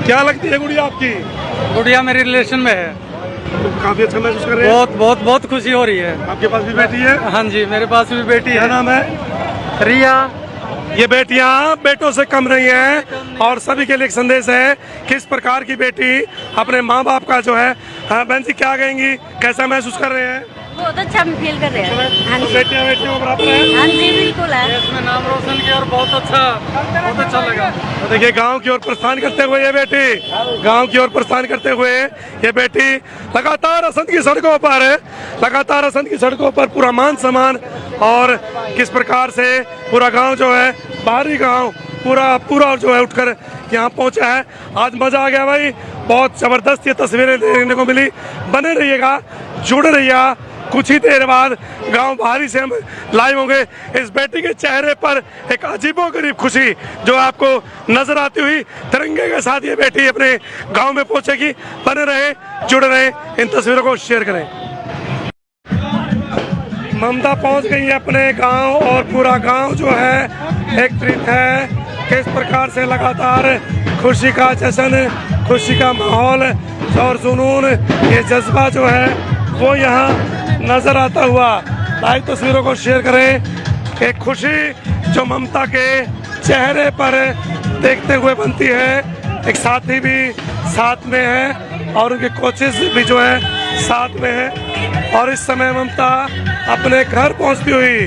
क्या लगती है गुड़िया आपकी? गुड़िया मेरी रिलेशन में है, तो काफी अच्छा महसूस कर रहे हैं? बहुत खुशी हो रही है। आपके पास भी बेटी है? हाँ जी, मेरे पास भी बेटी क्या है। नाम है? रिया। ये बेटियां बेटों से कम नहीं हैं, और सभी के लिए एक संदेश है कि इस प्रकार की बेटी अपने माँ बाप का जो है। हाँ बहन जी, क्या कहेंगी, कैसा महसूस कर रहे हैं? बहुत अच्छा फील कर रहे हैं। हाँ जी, बेटियां बेटियों को बराबर है? हाँ जी बिल्कुल है। इसमें नाम रोशन किया और बहुत अच्छा लगा। तो देखिए, गांव की ओर प्रस्थान करते हुए ये बेटी, गांव की ओर प्रस्थान करते हुए ये बेटी लगातार असंध की सड़कों पर, लगातार असंध की सड़कों पर पूरा मान सम्मान, और किस प्रकार से पूरा गांव जो है, बाहरी गांव पूरा जो है उठकर यहाँ पहुंचा है। आज मजा आ गया भाई, बहुत जबरदस्त ये तस्वीरें देखने को मिली। बने रहिएगा, जुड़े रहिएगा, कुछ ही देर बाद गांव बाहरी से हम लाइव होंगे। इस बेटी के चेहरे पर एक अजीबोगरीब खुशी जो आपको नजर आती हुई, तिरंगे के साथ ये बेटी अपने गांव में पहुंचेगी। बने रहे, जुड़े रहे, इन तस्वीरों को शेयर करें। ममता पहुंच गई है अपने गांव, और पूरा गांव जो है एकत्रित है। किस प्रकार से लगातार खुशी का जश्न, खुशी का माहौल और जुनून, ये जज्बा जो है वो यहाँ नजर आता हुआ। लाइव तस्वीरों को शेयर करें। एक खुशी जो ममता के चेहरे पर देखते हुए बनती है। एक साथी भी साथ में है, और उनके कोचेस भी जो है साथ में है, और इस समय ममता अपने घर पहुंचती हुई।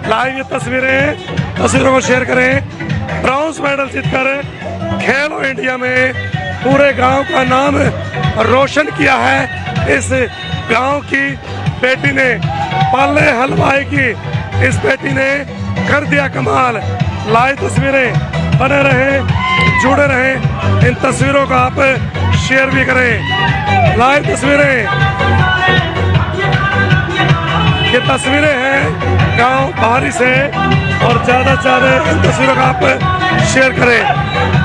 लाइव ये तस्वीरों को शेयर करें। ब्रॉन्ज मेडल जीतकर खेलो इंडिया में पूरे गांव का नाम रोशन किया है इस गांव की बेटी ने। पाले हलवाई की इस बेटी ने कर दिया कमाल। लाइव तस्वीरें, बने रहे, जुड़े रहे, इन तस्वीरों का आप शेयर भी करें। लाइव तस्वीरें, ये तस्वीरें हैं गांव बाहरी से, और ज़्यादा से ज़्यादा इन तस्वीरों का आप शेयर करें।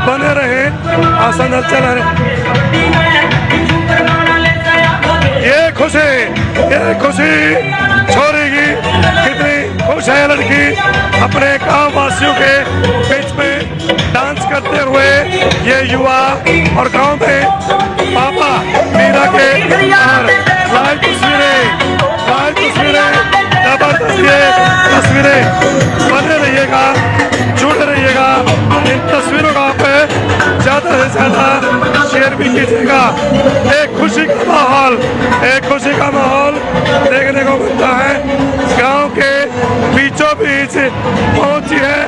बने रहे, आसान हलचल है। ये खुशी छोरी की, कितनी खुश है लड़की अपने गांव वासियों के बीच में डांस करते हुए। ये युवा और गांव में पापा मीरा के बाहर लाइव तस्वीरें, जबरदस्त ये तस्वीरें। बने रहिएगा, जुड़े रहिएगा, इन तस्वीरों का आप ज़्यादा से ज़्यादा शेयर भी कीजिएगा। एक खुशी का माहौल देखने को मिलता है। गांव के बीचों बीच पहुंची है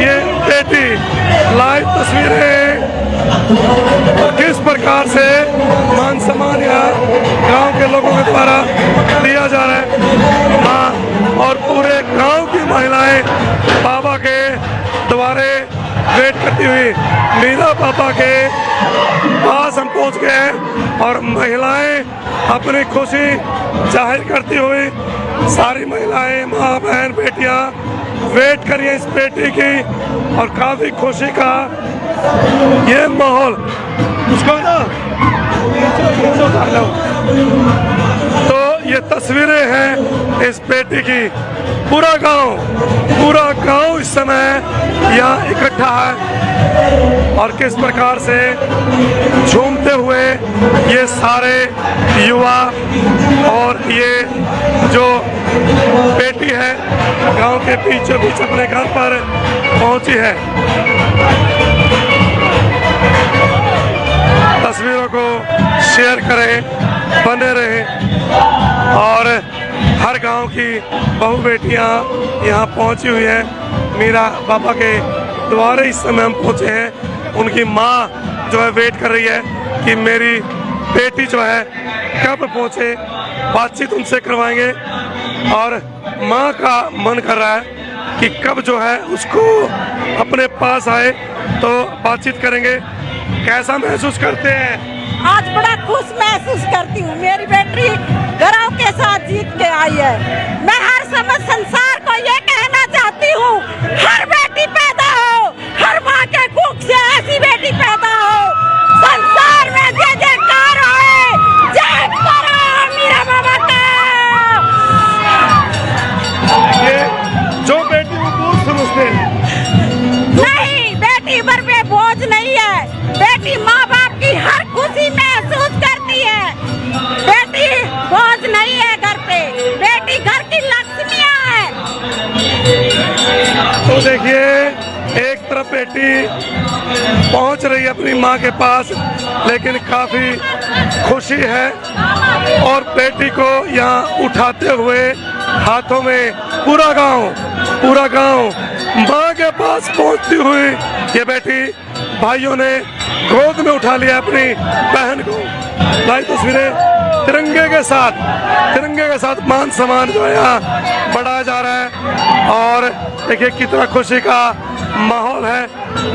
ये बेटी। लाइव तस्वीरें, और किस प्रकार से मान सम्मान यहाँ गांव के लोगों के द्वारा दिया जा रहा है। माँ और पूरे गांव की महिलाएं बाबा के द्वारे वेट करती हुई। मीरा पापा के पास हम पहुंच गए हैं, और महिलाएं अपनी खुशी जाहिर करती हुई, सारी महिलाएं, माँ बहन बेटियां वेट करिए इस बेटी की, और काफी खुशी का ये माहौल। उसको ना तो ये तस्वीरें हैं इस बेटी की। पूरा गांव इस समय यहाँ इकट्ठा है और किस प्रकार से झूमते हुए ये सारे युवा और ये जो बेटी है गांव के बीचों बीच अपने घर पर पहुंची है। तस्वीरों को शेयर करें, बने रहें और हर गांव की बहू बेटियां यहाँ पहुंची हुई हैं। मीरा बाबा के द्वारे इस समय हम पहुंचे हैं। उनकी माँ जो है वेट कर रही है कि मेरी बेटी जो है कब पहुंचे, बातचीत उनसे करवाएंगे और माँ का मन कर रहा है कि कब जो है उसको अपने पास आए तो बातचीत करेंगे। कैसा महसूस करते हैं? आज बड़ा खुश महसूस करती हूँ। मेरी बेटी गौरव के साथ जीत के आई है। मैं हर समय संसार को ये कहना चाहती हूँ, हर बेटी पैदा हो, हर माँ के कुख से ऐसी बेटी पैदा हो, संसार में जय जयकार हो, जय करो मीरा बाबा का। ये जो बेटी वो बोझ समझते हैं। नहीं, बेटी पर पे बोझ नहीं है। बेटी माँ बाप की हर खुशी महसूस करती है। बेटी बोझ नहीं है घर पे, बेटी घर की लक्ष्मियाँ है। तो देखिए एक तरफ बेटी पहुंच रही है अपनी माँ के पास, लेकिन काफी खुशी है और बेटी को यहाँ उठाते हुए हाथों में पूरा गांव माँ के पास पहुंचती हुई ये बेटी भाइयों ने गोद में उठा लिया अपनी बहन को। लाइव तस्वीरें तिरंगे के साथ मान सम्मान जो है यहाँ बढ़ाया जा रहा है और देखिए कितना खुशी का माहौल है।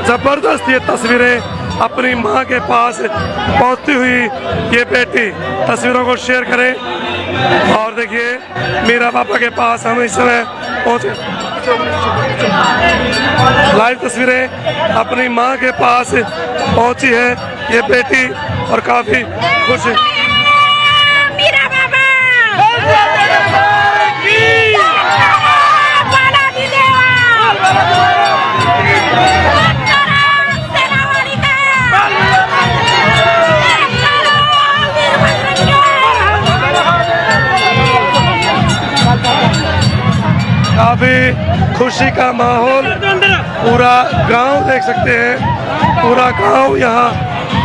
जबरदस्त ये तस्वीरें अपनी माँ के पास पहुंचती हुई ये बेटी। तस्वीरों को शेयर करें और देखिए मीरा पापा के पास हम इस समय पहुंचे। लाइव तस्वीरें अपनी माँ के पास पहुंची है ये बेटी और काफी खुश है। मीरा बाबा काफी खुशी का माहौल, पूरा गांव देख सकते हैं, पूरा गांव यहाँ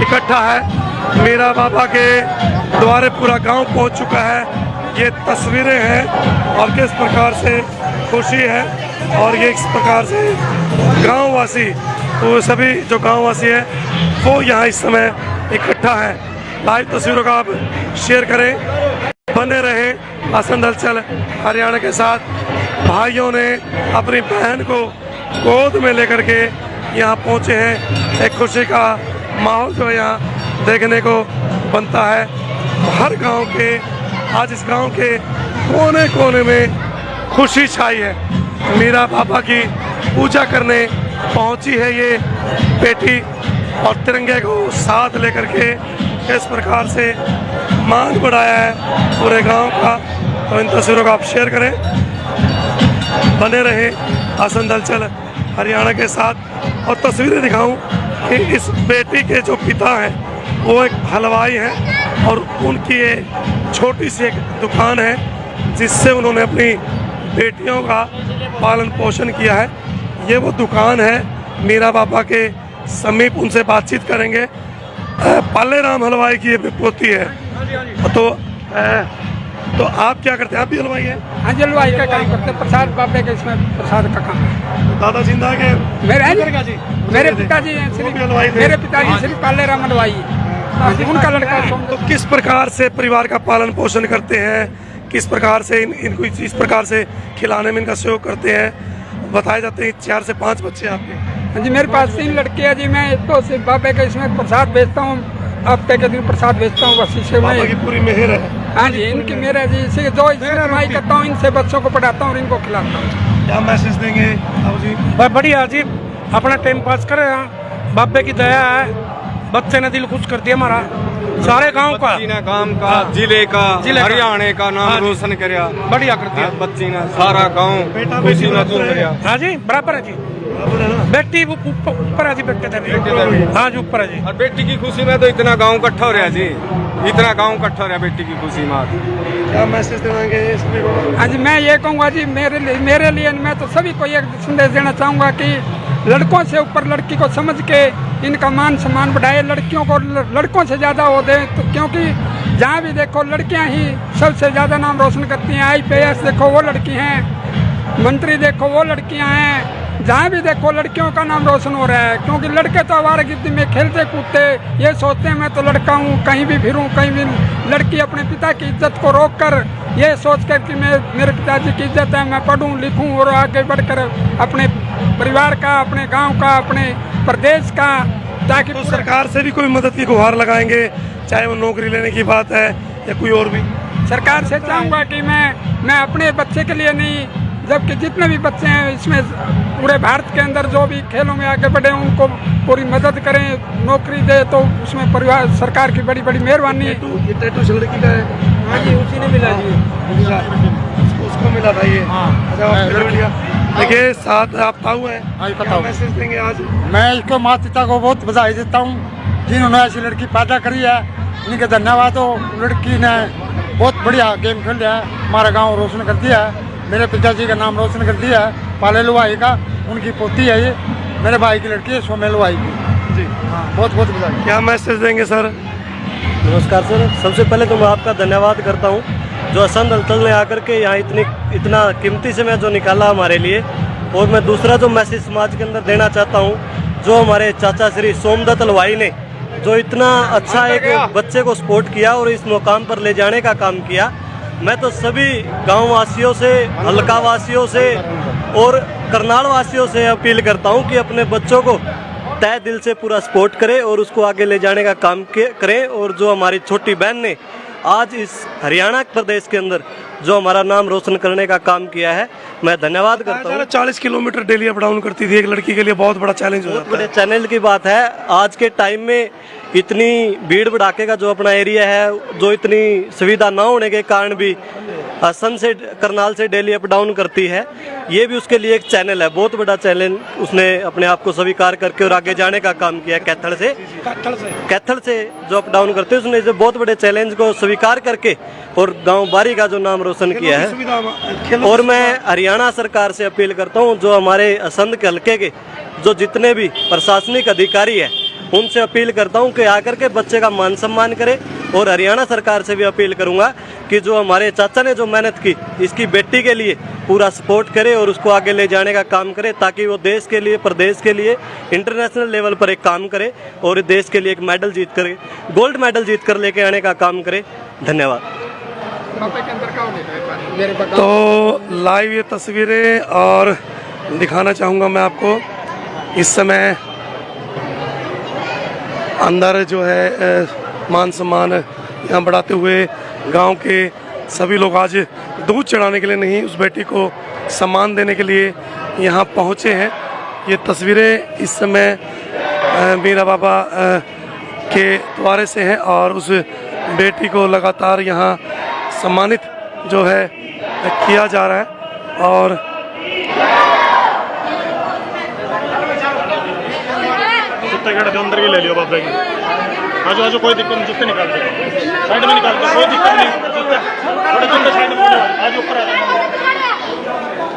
इकट्ठा है। मीरा बाबा के द्वारे पूरा गांव पहुंच चुका है। ये तस्वीरें हैं और किस प्रकार से खुशी है और ये इस प्रकार से गांववासी, तो सभी जो गांववासी है वो यहाँ इस समय इकट्ठा है। लाइव तस्वीरों का आप शेयर करें, बने रहें आसंद हलचल हरियाणा के साथ। भाइयों ने अपनी बहन को गोद में लेकर के यहाँ पहुँचे हैं। एक खुशी का माहौल जो है यहाँ देखने को बनता है। हर गांव के, आज इस गांव के कोने कोने में खुशी छाई है। मीरा बाबा की पूजा करने पहुँची है ये बेटी और तिरंगे को साथ लेकर के इस प्रकार से मान बढ़ाया है पूरे गांव का। तो इन तस्वीरों को आप शेयर करें, बने रहे आसंद हलचल हरियाणा के साथ। और तस्वीरें दिखाऊं कि इस बेटी के जो पिता हैं वो एक हलवाई हैं और उनकी ये छोटी सी एक दुकान है जिससे उन्होंने अपनी बेटियों का पालन पोषण किया है। ये वो दुकान है मीरा बाबा के समीप, उनसे बातचीत करेंगे। पाले राम हलवाई की ये विपत्ति है। तो आप क्या करते हैं? आप भी हलवाई हैं? हाँ जी, हलवाई का काम करते हैं। प्रसाद बाबे के इसमें प्रसाद का काम है। दादा जिंदा के मेरे पिताजी मेरे पिताजी श्री पाले राम हलवाई, उनका लड़का। तो किस प्रकार से परिवार का पालन पोषण करते हैं, किस प्रकार से इनको इस प्रकार से खिलाने में इनका सहयोग करते हैं? बताए जाते हैं 4 से 5 बच्चे आपके। हाँ जी, मेरे पास 3 लड़के हैं जी। मैं तो सिर्फ बाबे का इसमें प्रसाद बेचता हूँ, हफ्ते के दिन प्रसाद बेचता हूँ, बस इसे बाबा की पूरी मेहर है। हाँ जी, इनकी मेरा जी, इसे जो इसमें कमाई करता हूँ, इनसे बच्चों को पढ़ाता हूँ और इनको खिलाता हूँ। क्या मैसेज देंगे आप जी? बढ़िया जी, अपना टाइम पास कर रहे हैं। बाबे की दया है, बच्चे ने दिल खुश कर दिया हमारा। सारे गांव का बच्ची ने काम का जिले का हरियाणा का नाम रोशन करया, बढ़िया कर दिया बच्ची ने सारा गांव खुशी में झूम गया। हाँ जी बराबर है जी, बेटी ऊपर है जी, बेटे हाँ जी ऊपर है जी। और बेटी की खुशी में तो इतना गांव इकट्ठा हो रहा जी, इतना गांव इकट्ठा हो रहा बेटी की खुशी में। क्या मैसेज देंगे इसमें? हाँ जी मैं ये कहूँगा जी, मेरे लिए मैं तो सभी को एक संदेश देना चाहूँगा कि लड़कों से ऊपर लड़की को समझ के इनका मान सम्मान बढ़ाए, लड़कियों को लड़कों से ज़्यादा वो दें, तो क्योंकि जहाँ भी देखो लड़कियाँ ही सबसे ज़्यादा नाम रोशन करती हैं। IPS देखो वो लड़की हैं, मंत्री देखो वो लड़कियाँ हैं, जहाँ भी देखो लड़कियों का नाम रोशन हो रहा है। क्योंकि लड़के तो आवारागर्दी में खेलते कूदते ये सोचते हैं मैं तो लड़का हूँ, कहीं भी फिरूँ कहीं भी। लड़की अपने पिता की इज्जत को रोक कर ये सोच कर कि मैं मेरे पिताजी की इज्जत है, मैं पढ़ूँ लिखूँ और आगे बढ़कर अपने परिवार का, अपने गांव का, अपने प्रदेश का, ताकि तो सरकार से भी कोई मदद की गुहार लगाएंगे, चाहे वो नौकरी लेने की बात है या कोई और भी? सरकार से चाहूँगा कि मैं अपने बच्चे के लिए नहीं, जबकि जितने भी बच्चे हैं इसमें पूरे भारत के अंदर जो भी खेलों में आगे बढ़े उनको पूरी मदद करें, नौकरी दे, तो उसमें परिवार सरकार की बड़ी बड़ी मेहरबानी है। ये टैटू लड़की का है? हाँ जी उसी ने मिला जी, उसको मिला था ये? हाँ देखिए साथ आप ताऊ हैं, क्या मैसेज देंगे आज? मैं इसको माता पिता को बहुत बधाई देता हूँ जिन्होंने ऐसी लड़की पैदा करी है, इनके धन्यवाद हो। लड़की ने बहुत बढ़िया गेम खेल रहा है, हमारा गांव रोशन कर दिया है, मेरे पिताजी का नाम रोशन कर दिया है। पाले लुवाई का उनकी पोती है ये, मेरे भाई की लड़की है सोमेल लुवाई की जी। हाँ बहुत बहुत बधाई। क्या मैसेज देंगे सर? नमस्कार सर, सबसे पहले तो मैं आपका धन्यवाद करता हूँ जो असंध अंचल ने आकर के यहाँ इतना कीमती समय जो निकाला हमारे लिए। और मैं दूसरा जो मैसेज समाज के अंदर देना चाहता हूँ, जो हमारे चाचा श्री सोमदत्त हलवाई ने जो इतना अच्छा एक बच्चे को सपोर्ट किया और इस मुकाम पर ले जाने का काम किया, मैं तो सभी गाँव वासियों से, हल्का वासियों से और करनाल वासियों से अपील करता हूँ कि अपने बच्चों को तय दिल से पूरा सपोर्ट करें और उसको आगे ले जाने का काम करें। और जो हमारी छोटी बहन ने आज इस हरियाणा प्रदेश के अंदर जो हमारा नाम रोशन करने का काम किया है, मैं धन्यवाद करता हूँ। 40 किलोमीटर डेली अप डाउन करती थी, एक लड़की के लिए बहुत बड़ा चैलेंज हो जाता है। बहुत बड़े चैलेंज की बात है आज के टाइम में। इतनी भीड़ भड़ाके का जो अपना एरिया है, जो इतनी सुविधा ना होने के कारण भी असम से करनाल से डेली अप डाउन करती है, ये भी उसके लिए एक चैनल है, बहुत बड़ा चैलेंज। उसने अपने आप को स्वीकार करके और आगे जाने का काम किया। कैथल से जो अप डाउन करते हैं, उसने इसे बहुत बड़े चैलेंज को स्वीकार करके और गांव बारी का जो नाम रोशन किया है। और मैं हरियाणा सरकार से अपील करता हूं, जो हमारे असंध के हल्के के जो जितने भी प्रशासनिक अधिकारी है, उनसे अपील करता हूं कि आकर के बच्चे का मान सम्मान करें। और हरियाणा सरकार से भी अपील करूंगा कि जो हमारे चाचा ने जो मेहनत की, इसकी बेटी के लिए पूरा सपोर्ट करे और उसको आगे ले जाने का काम करे, ताकि वो देश के लिए, प्रदेश के लिए इंटरनेशनल लेवल पर एक काम करे और देश के लिए एक मेडल जीत कर, गोल्ड मेडल जीत कर लेके आने का काम करे। धन्यवाद। तो लाइव ये तस्वीरें और दिखाना चाहूँगा मैं आपको। इस समय अंदर जो है मान सम्मान यहाँ बढ़ाते हुए गांव के सभी लोग आज दूध चढ़ाने के लिए नहीं, उस बेटी को सम्मान देने के लिए यहाँ पहुँचे हैं। ये तस्वीरें इस समय मीरा बाबा के द्वारे से हैं और उस बेटी को लगातार यहाँ सम्मानित जो है किया जा रहा है। और अंदर की ले लियो बाबा की, आज आज कोई दिक्कत नहीं, जूते निकाल दो, साइड में निकाल दो, कोई दिक्कत नहीं, जूते थोड़े जूते साइड में आज ऊपर आ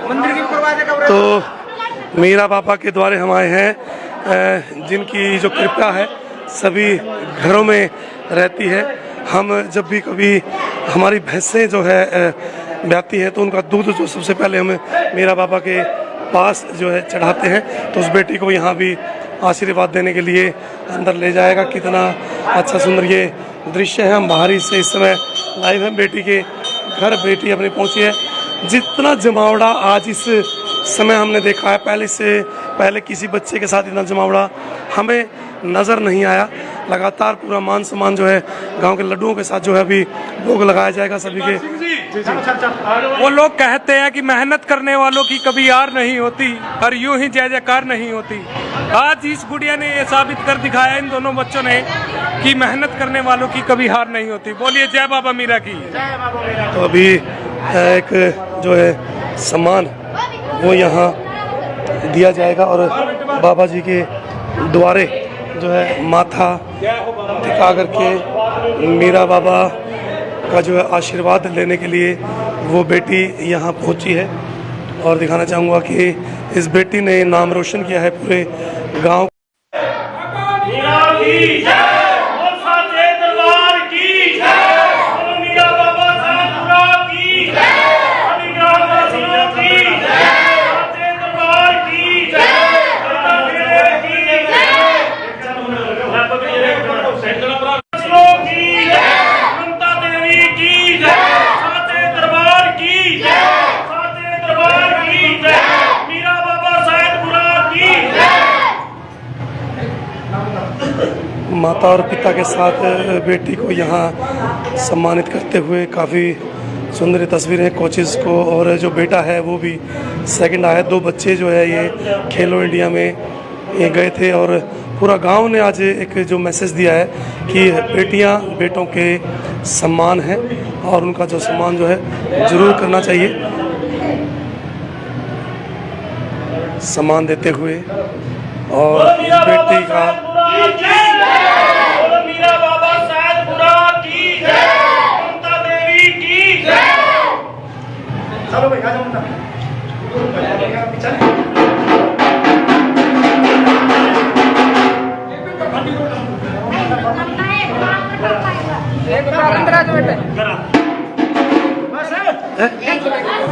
मंदिर के ऊपर। तो मीरा बाबा के द्वारे हम आए हैं, जिनकी जो कृपा है सभी घरों में रहती है। हम जब भी कभी हमारी भैंसें जो है ब्याती हैं, तो उनका दूध जो सबसे पहले हम मीरा बाबा के पास जो है चढ़ाते हैं। तो उस बेटी को यहाँ भी आशीर्वाद देने के लिए अंदर ले जाएगा। कितना अच्छा सुंदर ये दृश्य है। हम बाहरी से इस समय लाइव हैं, बेटी के घर बेटी अपनी पहुंची है। जितना जमावड़ा आज इस समय हमने देखा है, पहले किसी बच्चे के साथ इतना जमावड़ा हमें नज़र नहीं आया। लगातार पूरा मान सम्मान जो है गांव के लड्डुओं के साथ जो है अभी भोग लगाया जाएगा सभी के। वो लोग कहते हैं कि मेहनत करने वालों की कभी हार नहीं होती और यूं ही जय जयकार नहीं होती। आज इस गुड़िया ने ये साबित कर दिखाया, इन दोनों बच्चों ने, कि मेहनत करने वालों की कभी हार नहीं होती। बोलिए जय बाबा मीरा की। तो अभी एक जो है सम्मान वो यहाँ दिया जाएगा और बाबा जी के द्वारे जो है माथा टिका करके मीरा बाबा का जो है आशीर्वाद लेने के लिए वो बेटी यहाँ पहुँची है। और दिखाना चाहूँगा कि इस बेटी ने नाम रोशन किया है पूरे गांव। माता और पिता के साथ बेटी को यहाँ सम्मानित करते हुए काफ़ी सुंदर तस्वीरें कोचेस को, और जो बेटा है वो भी सेकंड आया। 2 बच्चे जो है ये खेलो इंडिया में ये गए थे और पूरा गांव ने आज एक जो मैसेज दिया है कि बेटियां बेटों के सम्मान हैं और उनका जो सम्मान जो है ज़रूर करना चाहिए। सम्मान देते हुए और बेटी का चलो भाई,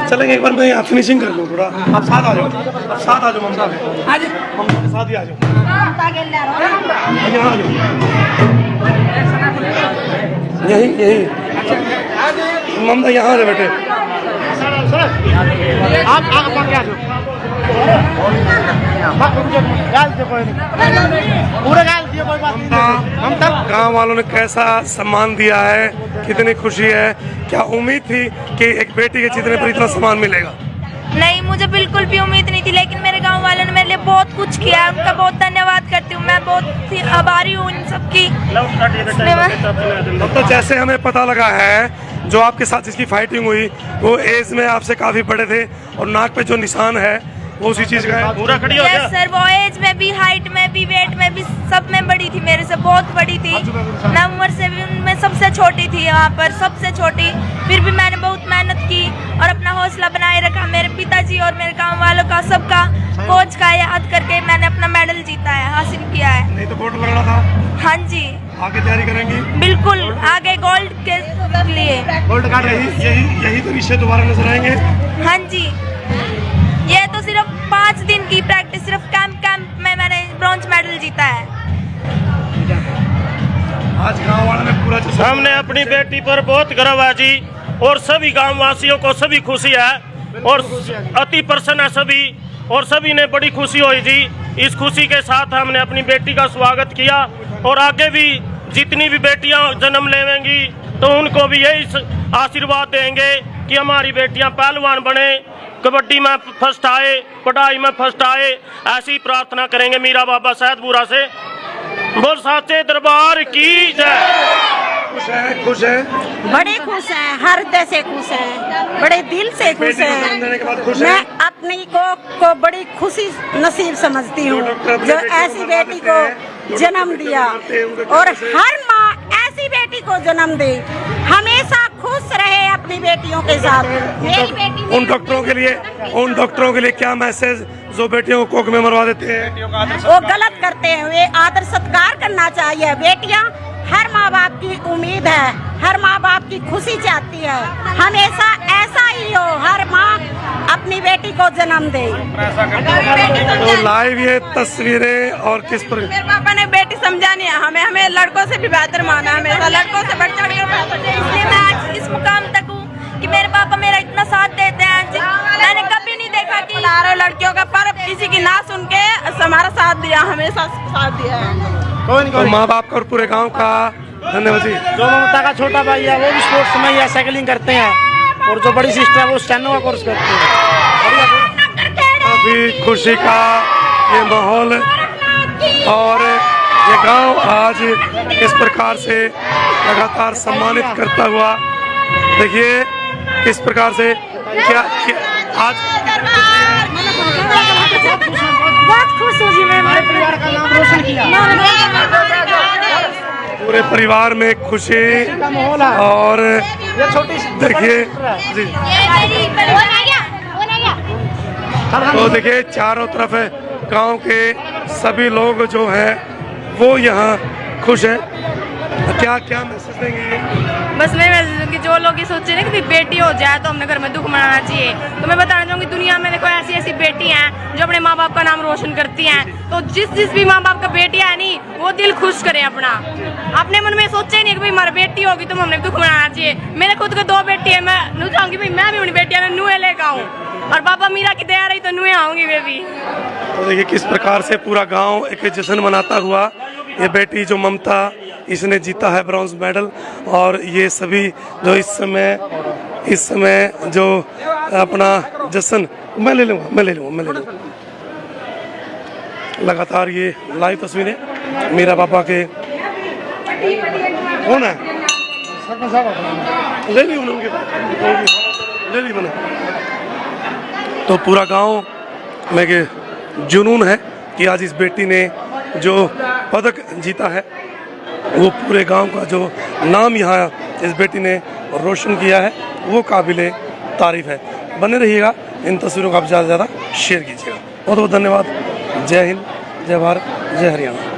चलेंगे एक बार मैं यहाँ फिनिशिंग कर लूँ थोड़ा। आप साथ आ जाओ, आप साथ आ जाओ ममता के, ममता के साथ ही आ जाओ, यहाँ आ जाओ, यही ममता यहाँ आ जाओ बेटे, आप आगे आ जाओ, पूरे ममता। गाँव वालों ने कैसा सम्मान दिया है, कितनी खुशी है, क्या उम्मीद थी कि एक बेटी के चित्र पर इतना सम्मान मिलेगा? नहीं, मुझे बिल्कुल भी उम्मीद नहीं थी, लेकिन मेरे गांव वालों ने मेरे लिए बहुत कुछ किया है। उनका बहुत धन्यवाद करती हूँ, मैं बहुत ही आभारी हूँ इन सबकी। तो जैसे हमें पता लगा है जो आपके साथ जिसकी फाइटिंग हुई वो एज में आपसे काफी बड़े थे और नाक पे जो निशान है वो उसी चीज का है। पूरा खड़ी हो गया सर, वो एज में भी, हाइट में भी, वेट में भी, सब में बड़ी थी, मेरे से बहुत बड़ी थी। मैं उम्र से भी उनमें सबसे छोटी थी, यहाँ पर सबसे छोटी। फिर भी मैंने बहुत मेहनत की और अपना हौसला बनाए रखा। मेरे पिताजी और मेरे गाँव वालों का, सबका, कोच का याद करके मैंने अपना मेडल जीता है, हासिल किया है। नहीं तो गोल्ड लगना था। हाँ जी, आगे तैयारी करेंगी? बिल्कुल, आगे गोल्ड के लिए। गोल्ड कार्ड यही तो विषय दोबारा नजर आएंगे। हाँ जी, ये तो सिर्फ 5 दिन की प्रैक्टिस, सिर्फ कैंप में मैंने ब्रॉन्ज मेडल जीता है। आज गांव वालों ने पूरा हमने अपनी बेटी पर बहुत गर्व है जी, और सभी गांव वासियों को सभी खुशी है और अति प्रसन्न है सभी, और सभी ने बड़ी खुशी हुई जी। इस खुशी के साथ हमने अपनी बेटी का स्वागत किया और आगे भी जितनी भी बेटियां जन्म लेंगी तो उनको भी यही आशीर्वाद देंगे कि हमारी बेटियां पहलवान बने, कबड्डी में फर्स्ट आए, पढ़ाई में फर्स्ट आए। ऐसी प्रार्थना करेंगे मीरा बाबा सैदपुरा से। बोल साचे दरबार की जय। खुश है, बड़े खुश हैं, हृदय से खुश हैं, बड़े दिल से खुश हैं। मैं अपनी को बड़ी खुशी नसीब समझती हूँ जो ऐसी बेटी को जन्म दिया, और हर माँ ऐसी बेटी को जन्म दे, हमेशा खुश रहे अपनी बेटियों के साथ। मेरी बेटी उन डॉक्टरों के लिए क्या मैसेज जो बेटियों को कोख में मरवा देते हैं? वो गलत करते हैं, वे आदर सत्कार करना चाहिए। बेटियां हर माँ बाप की उम्मीद है, हर माँ बाप की खुशी चाहती है, हमेशा ऐसा ही हो, हर माँ अपनी बेटी को जन्म दे। तो लाइव ये तस्वीरें और किस पर मेरे पापा ने बेटी समझा नहीं, हमें लड़कों से भी बेहतर माना, हमेशा लड़कों से बढ़ चढ़ कर। इसलिए मैं आज इस मुकाम तक हूँ कि मेरे पापा मेरा इतना साथ देते हैं। मैंने कभी नहीं देखा कि लड़कियों का, पर किसी की ना सुन के हमारा साथ दिया, हमेशा साथ दिया है। तो माँ बाप का और पूरे गांव का धन्यवाद जी। जो ममता का छोटा भाई है वो भी स्पोर्ट्स में या साइकिलिंग करते हैं, और जो बड़ी सिस्टर है वो स्टेनो का कोर्स करते हैं। काफी खुशी का ये माहौल और ये गांव आज इस प्रकार से लगातार सम्मानित करता हुआ, देखिए किस प्रकार से क्या आज बहुत खुश हूँ जी, मैं हमारे परिवार का नाम रोशन किया। पूरे परिवार में खुशी और देखिए जी, तो देखिए चारों तरफ गांव के सभी लोग जो हैं वो यहाँ खुश हैं। क्या क्या मैसेज देंगे? बस मैं मैसेज कि जो लोग ये सोचे ना कि बेटी हो जाए तो हमने घर में दुख मनाना चाहिए, तो मैं बताना चाहूँगी दुनिया में देखो ऐसी ऐसी बेटी हैं जो अपने माँ बाप का नाम रोशन करती हैं। तो जिस भी माँ बाप का बेटी है नहीं वो दिल खुश करें अपना, अपने मन में सोचे नहीं कि भाई हमारी बेटी होगी तो हमने दुख मनाना चाहिए। मेरे खुद को 2 बेटी है, मैं नहीं चाहूँगी भाई मैं भी अपनी बेटियाँ में नुए लेकर आऊँ, और बाबा मीरा की दया रही तो नुए आऊँगी मैं भी। तो देखिए किस प्रकार से पूरा गांव एक जश्न मनाता हुआ, ये बेटी जो ममता इसने जीता है ब्रॉन्ज मेडल, और ये सभी जो इस समय जो अपना जश्न मैं ले लूँगा लगातार ये लाइव तस्वीरें मेरा पापा के कौन है ले ली उनके ले ली मैंने। तो पूरा गांव में के जुनून है कि आज इस बेटी ने जो पदक जीता है वो पूरे गांव का जो नाम यहाँ इस बेटी ने रोशन किया है वो काबिले तारीफ है। बने रहिएगा, इन तस्वीरों को आप ज़्यादा से ज़्यादा शेयर कीजिएगा। बहुत बहुत धन्यवाद। जय हिंद, जय भारत, जय हरियाणा।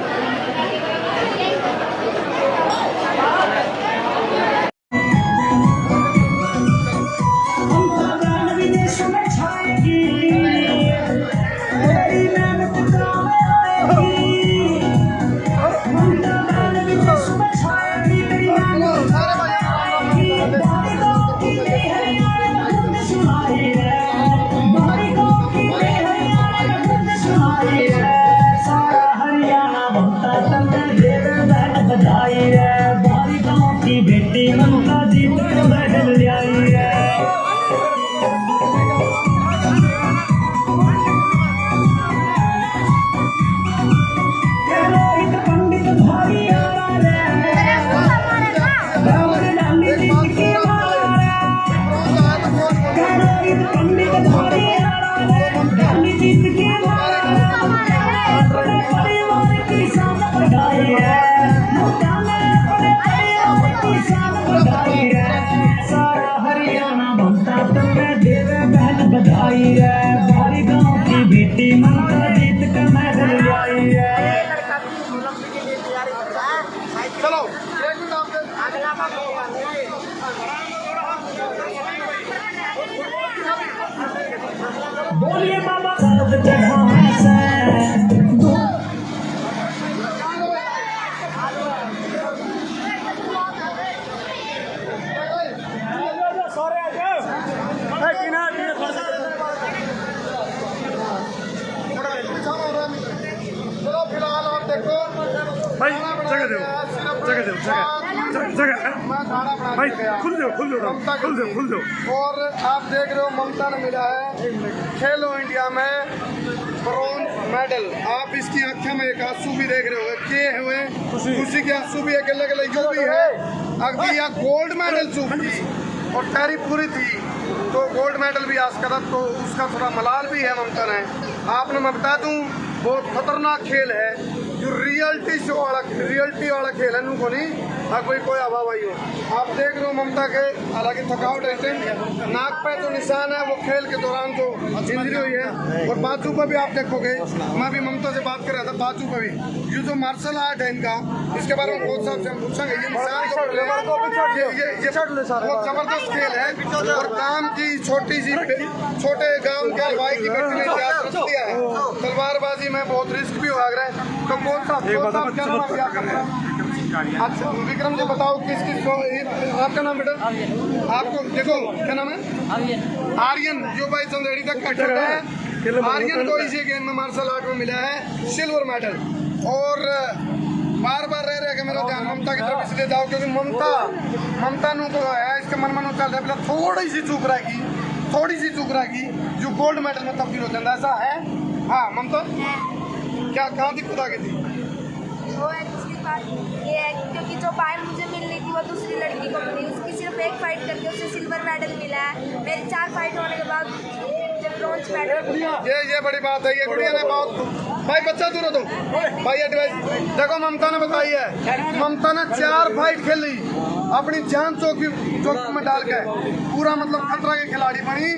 बोलिए बाबा भाई जगह दो भाई खुल दो। और आप देख रहे हो ममता ने मिला है खेलो इंडिया में ब्रॉन्ज मेडल। आप इसकी आंखों में एक आंसू भी देख रहे हो, ये हुए खुशी के आंसू भी एक अलग अलग जो भी है। अभी यह गोल्ड मेडल चूक थी और तैयारी पूरी थी तो गोल्ड मेडल भी आज करा, तो उसका थोड़ा मलाल भी है ममता ने। आपने मैं बता दूं बहुत खतरनाक खेल है, जो रियलिटी वाला खेल है नु को नहीं कोई हवा भाई हो। आप देख रहे हो ममता के हालांकि थकावट है, नाक पे जो निशान है वो खेल के दौरान जो इंजरी हुई है। और बाजू पर भी आप देखोगे, मैं भी ममता से बात कर रहा था, बाजू पर भी ये जो मार्शल आर्ट है इनका, इसके बारे में बहुत साहब से हम पूछेंगे। ये बहुत जबरदस्त खेल है और गांव की छोटे गांव के हलवाई की बेटी ने इतिहास रच दिया है। तलवारबाजी में बहुत रिस्क भी हुआ है। तो कौन सा क्या नाम है आपका? अच्छा विक्रम जी बताओ किस आपका नाम बेटा? आपको देखो क्या नाम है? आर्यन, जो भाई चंदेड़ी तक का छोटा है। आर्यन को इसी गेम में मार्शल आर्ट में मिला है सिल्वर मेडल। और बार बार रह कि मेरा ध्यान ममता की तरफ इसलिए जाओ क्योंकि ममता नु तो है इसके मन मन चल रहा है थोड़ी सी चूक रहेगी जो गोल्ड मेडल में तब्दील हो जाता ऐसा है। हाँ ममता क्या कहाँ दिक्कत आ गई थी? वो है दूसरी बात ये है क्योंकि जो पायल मुझे मिलनी थी वो दूसरी लड़की को मिली, उसकी सिर्फ एक फाइट करके उसे सिल्वर मेडल मिला है। मेरी 4 फाइट होने के बाद ब्रॉन्ज मेडल। ये बड़ी बात है। ये गुड़िया ने बहुत भाई बच्चा दूर हो तुम भाई एडवाइस देखो ममता ने बताई है। ममता ने 4 फाइट खेली अपनी जान जोखिम में डाल के पूरा मतलब खतरा के खिलाड़ी बनी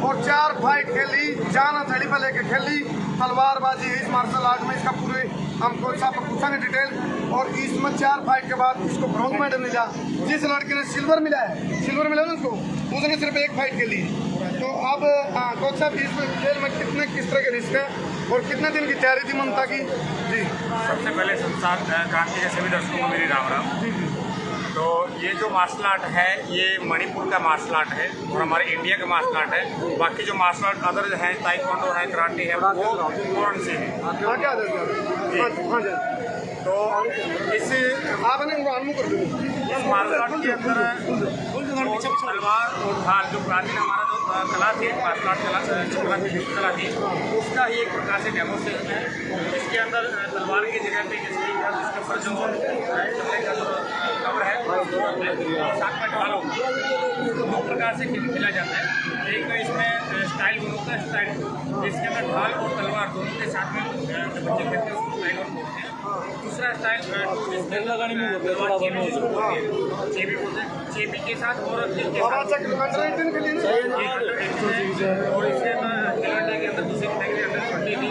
और 4 फाइट खेली जान हथेली पर लेके खेली तलवारबाजी इस मार्शल आर्ट में। इसका पूरे हमको साहब पूछा डिटेल और इसमें 4 फाइट के बाद इसको ब्रॉन्ज मेडल मिला। जिस लड़के ने सिल्वर मिला ना उसने सिर्फ 1 फाइट खेली। तो अब कोच साहब इस खेल में किस तरह के रिस्क है और कितने दिन की तैयारी थी ममता की? जी सबसे पहले संसार क्रांति के सभी दर्शकों को मेरी राम राम। तो ये जो मार्शल आर्ट है ये मणिपुर का मार्शल आर्ट है और हमारे इंडिया का मार्शल आर्ट है। बाकी जो मार्शल आर्ट अदर हैं ताइक्वांडो है कराटे है वो फॉरेन से है। तो इस आपने कर दो इस मार्शल आर्ट के अंदर तलवार और ढाल जो प्राचीन हमारा जो कला थी मार्शल आर्ट कला थी उसका ही एक प्रकार से डेमोस्ट्रेशन है। इसके अंदर तलवार की जगह पे इसके ऊपर जो कवर है साथ में ढाल दो प्रकार से खेला जाता है। एक तो इसमें स्टाइल होता है स्टाइल जिसके अंदर ढाल और तलवार दोनों के साथ में बच्चे खेलते हैं उसको स्टाइल और बोलते हैं। दूसरा स्टाइल चेपी बोलते हैं चेपी के साथ और इसके अंदर के अंदर दूसरी कैटेगरी अंडर 20 थी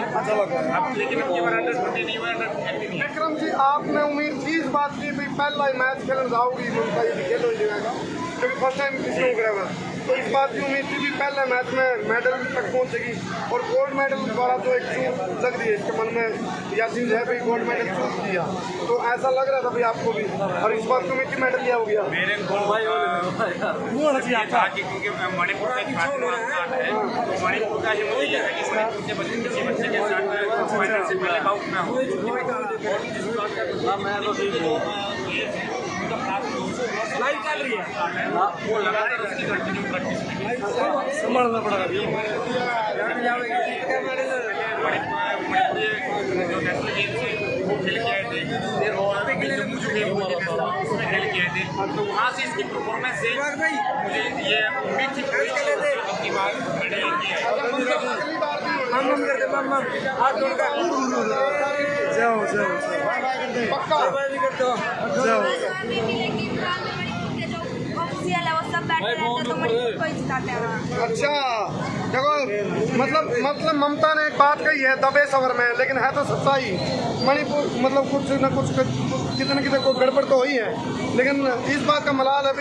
अब लेकिन अब ये बार अंडर 20 नहीं हुआ अंडर 20 नहीं है। विक्रम जी आपने उम्मीद थी इस बात की पहला ही मैच खेलने जाओगी खेलो जाएगा क्योंकि फर्स्ट टाइम किसी करेगा तो इस बात की उम्मीद थी कि पहले मैच में मेडल तक पहुंचेगी और गोल्ड मेडल द्वारा तो एक चूक लग रही है इसके मन में या चीज है भाई गोल्ड मेडल चूक दिया तो ऐसा लग रहा था भाई आपको भी और इस बात की उम्मीद थी मेडल लिया हो गया। मेरे क्योंकि मणिपुर का एक आर्ट है मणिपुर का ही मुझे है कि मणिपुर के किसी बच्चे के साथ फाइनल से पहले बाउट में हो वो लगातार उसकी कंटिन्यू प्रैक्टिस संभालना पड़ेगा। जो नेशनल गेम से वो खेल के आए थे और जम्मू जो गेम उसमें खेल के आए थे तो वहाँ से इसकी परफॉर्मेंस से मुझे ये उम्मीद थी अपनी बार मेडल लेके अच्छा देखो मतलब ममता ने एक बात कही है दबे सवर में लेकिन है तो सच्चाई। मणिपुर मतलब कुछ न कुछ कितने को गड़बड़ तो हुई है लेकिन इस बात का मलाल है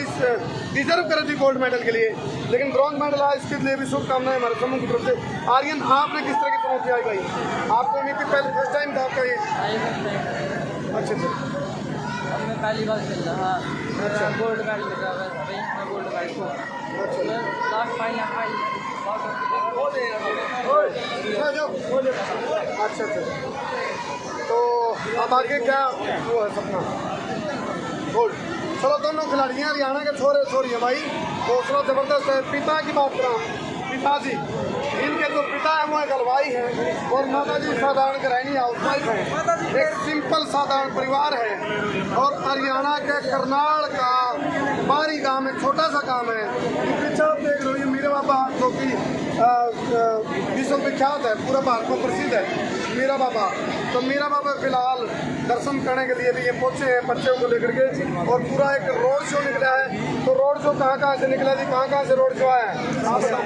डिजर्व करे थी गोल्ड मेडल के लिए लेकिन ब्रॉन्ज मेडल आया इसके लिए भी शुभकामनाएं हमारे समूह की तरफ से। आर्यन आपने किस तरह की चुनौती आई भाई आपको उम्मीद थी पहले फर्स्ट टाइम था आपका ये? अच्छा पहली बार खेल रहा अच्छा गोल्ड मेडल मिल रहा है गोल्ड मेडल लास्ट फाइनल अच्छा तो अब आगे क्या वो है सपना गोल्ड? चलो दोनों खिलाड़ी हरियाणा के छोरे छोरी हैं भाई हौसला जबरदस्त है। पिता की बात करा पिताजी इनके जो पिता है वो एक हलवाई है और माता जी साधारण गृहिणी हाउसवाइफ है एक सिंपल साधारण परिवार है और हरियाणा के करनाल का बारी गांव में छोटा सा काम है। पीछे आप देख रहे हो ये मीरा बाबा जो कि विश्व विख्यात है पूरा भारत में प्रसिद्ध है मीरा बाबा। तो मीरा बाबा फिलहाल दर्शन करने के लिए भी ये पहुंचे हैं बच्चों को लेकर के और पूरा एक रोड शो निकला है। तो रोड शो कहाँ से निकला जी कहाँ से रोड शो आया है आप बताओ।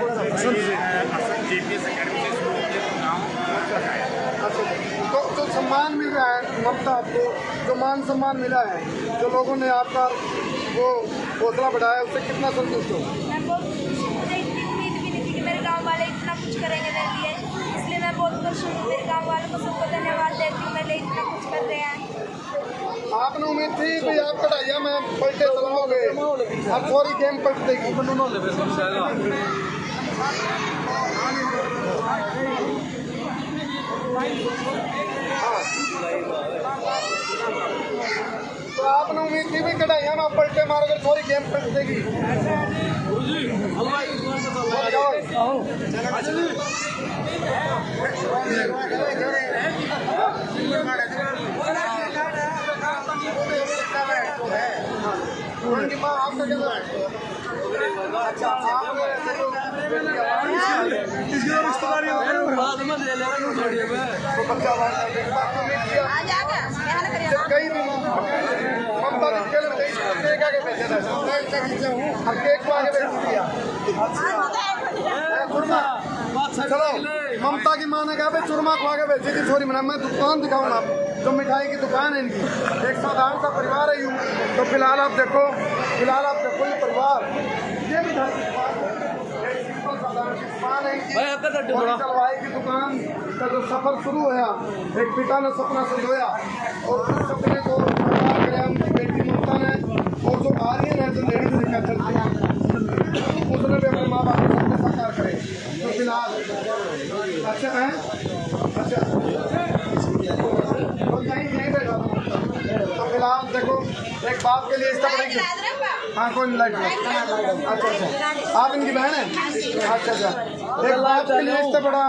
तो जो सम्मान मिल रहा है ममता आपको जो मान सम्मान मिला है जो लोगों ने आपका वो हौसला बढ़ाया उससे कितना संतुष्ट हो? मुझे इतनी उम्मीद भी नहीं थी कि मेरे गांव वाले इतना कुछ करेंगे मेरे लिए इसलिए मैं बहुत खुश हूँ। मेरे गांव वालों को सबको धन्यवाद देती हूँ मेरे लिए इतना कुछ कर रहे हैं। आपने उम्मीद थी कि आप कढ़ाइया में पलटे चलाओगे अब थोड़ी गेम पलट देगी। हाँ मिठाइयाँ ना पलटे मारोगे थोड़ी गेम पलट देगी। कई भी ममता ने केले में केक आगे भेजा था, हम केक को आगे भेज दिया। चूरमा चलो, ममता की माँ ने कहा भाई चूरमा को आगे भेजी थी छोरी में। मैं दुकान दिखाऊँ ना, जो मिठाई की दुकान है इनकी, एक साधारण सा परिवार है यूँ। तो फिलहाल आप देखो ये परिवार, ये मिठाई की दुकान है इनकी, चलवाई की दुकान का जो सफर शुरू हुआ, एक पिता ने सपना संजोया और उस सपने को साकार किया उनकी बेटी ममता ने। और जो आर्यन है जो लेडी से लेकर चलती है, उसने भी अपने माँ बाप के सपने साकार करे। तो फिलहाल अच्छा है, अच्छा तो यहीं बैठा। तो फिलहाल देखो एक बाप के लिए इसका पड़ेगी। हाँ कोई लाइट। अच्छा, आप इनकी बहन हैं? अच्छा, एक बाप के लिए इससे बड़ा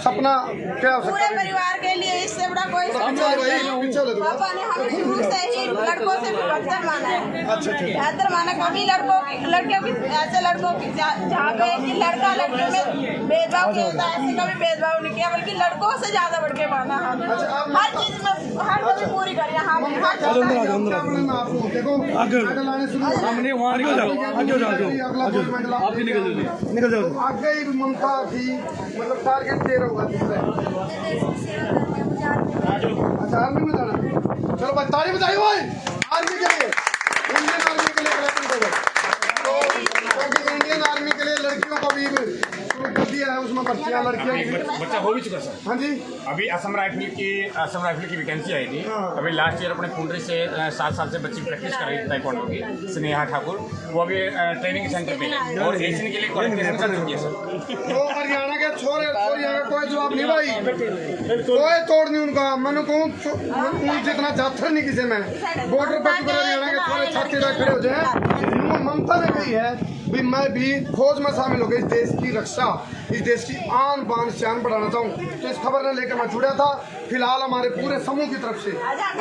सपना क्या हो सकता है? पूरे परिवार के लिए इससे बड़ा कोई सपना नहीं। पापा ने हमें शुरू से ही लड़कों से भी बदतर माना है। अच्छा, बेहतर माना। कभी लड़कियों की ऐसे लड़कों की जहाँ पे कि लड़का लड़की में भेदभाव किया होता है, ऐसे कभी भेदभाव नहीं किया, बल्कि लड़कों से ज्यादा बढ़ के माना हम। हर चीज में हर कभी पूरी करिए। हम निकल जाओ। आगे ही ममता थी, मतलब टारगेट दे रहा होगा। अच्छा आर्मी में जाना, चलो भाई ताली बजाइए भाई आर्मी के लिए, इंडियन आर्मी के लिए कलेक्शन करो। तो क्योंकि इंडियन आर्मी के लिए लड़कियों को भी दिया है, उसमें बच्चियाँ लड़कियाँ बच्चा हो भी चुका सर। हाँ जी, अभी असम राइफल की वैकेंसी आई थी। अभी लास्ट ईयर अपने पुंडरी से 7 साल से बच्ची प्रैक्टिस कर रही थी ताइक्वांडो की, स्नेहा ठाकुर। वो अभी ट्रेनिंग सेंटर पे है और एशियन के लिए क्वालिफिकेशन कर चुकी है सर। तो हरियाणा के छोरिया का कोई जवाब नहीं भाई, कोई तोड़ नहीं उनका। मैंने कहूँ जितना जाथर नहीं किसी में बॉर्डर पर हरियाणा के छोरे छाती खड़े हो जाए। ममता ने कही है भी मैं भी फौज में शामिल हो गई, इस देश की रक्षा, इस देश की आन बान शान बढ़ाना चाहूँ। तो इस खबर ने लेकर मैं जुड़ा था। फिलहाल हमारे पूरे समूह की तरफ से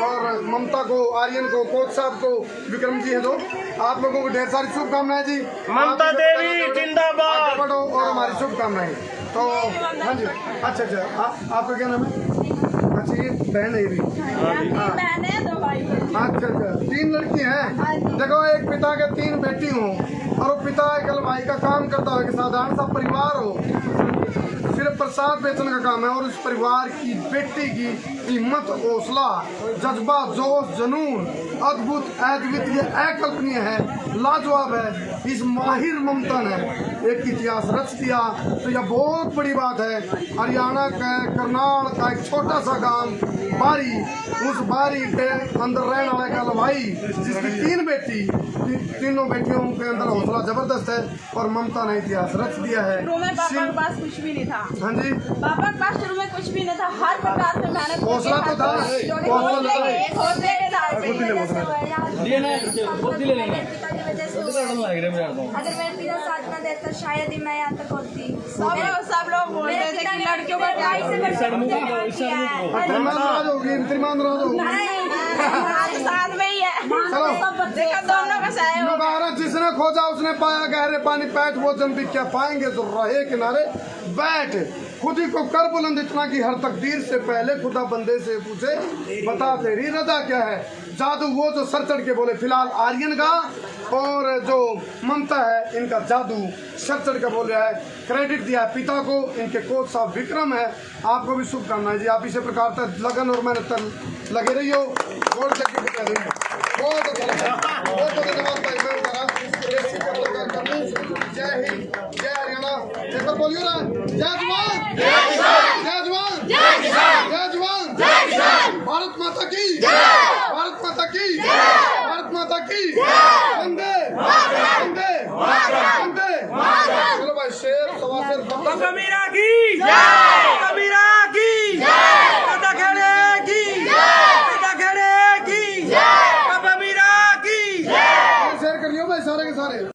और ममता को, आर्यन को, कोच साहब को, विक्रम जी है जो, आप लोगों को ढेर सारी शुभकामनाएं जी। ममता देवी जिंदाबाद। बढ़ो और हमारी शुभकामनाएं। तो हाँ जी, अच्छा, आपका क्या नाम है? अच्छा ये बहन है ये भी। अच्छा, 3 लड़की हैं। देखो एक पिता के 3 बेटी हों और वो पिता भाई का काम करता हो, कि साधारण सा परिवार हो, सिर्फ प्रसाद बेचने का काम है, और उस परिवार की बेटी की हिम्मत, हौसला, जज्बा, जोश, जुनून अद्भुत, अद्वितीय, अकल्पनीय है, लाजवाब है। इस माहिर ममता ने एक इतिहास रच दिया। तो यह बहुत बड़ी बात है। हरियाणा के करनाल का एक छोटा सा गांव बारी, उस बारी के अंदर रहने वाला का भाई जिसकी 3 बेटी, तीनों बेटियों के अंदर हौसला जबरदस्त है और ममता ने इतिहास रच दिया है। पापा के पास कुछ भी नहीं था। हाँ जी, पापा के पास शुरू में कुछ भी नहीं था। हर प्रकार से मेहनत, हौसला तो था। अगर मेरे पिता साथ न देता शायद ही मैं यहाँ तक होती। सब लोग बोलते थे कि लड़कियों का क्या साथ में ही है। दोनों का महाराज जिसने खोजा उसने पाया, गहरे पानी पैठ वो जन भी क्या पाएंगे जो रहे किनारे बैठ। खुद ही को कर बुलंद इतना कि हर तकदीर से पहले खुदा बंदे से पूछे बता तेरी रजा क्या है। जादू वो जो सर चढ़ के बोले। फिलहाल आर्यन का और जो ममता है इनका जादू सर चढ़ के बोल रहा है। क्रेडिट दिया है पिता को, इनके कोच साहब विक्रम है। आपको भी शुभकामनाएं जी। आप इसी प्रकार तक लगन और मेहनत लगे रही हो। बहुत अच्छा लगा, बहुत धन्यवाद भाई। जय हिंद, जय हरियाणा। एक बार बोलियो ना, जय जवान, जय जवान, जय जवान, भारत माता की, भारत माता की, भारत माता की, वंदे वंदे वंदे। चलो भाई शेर सवा शेर की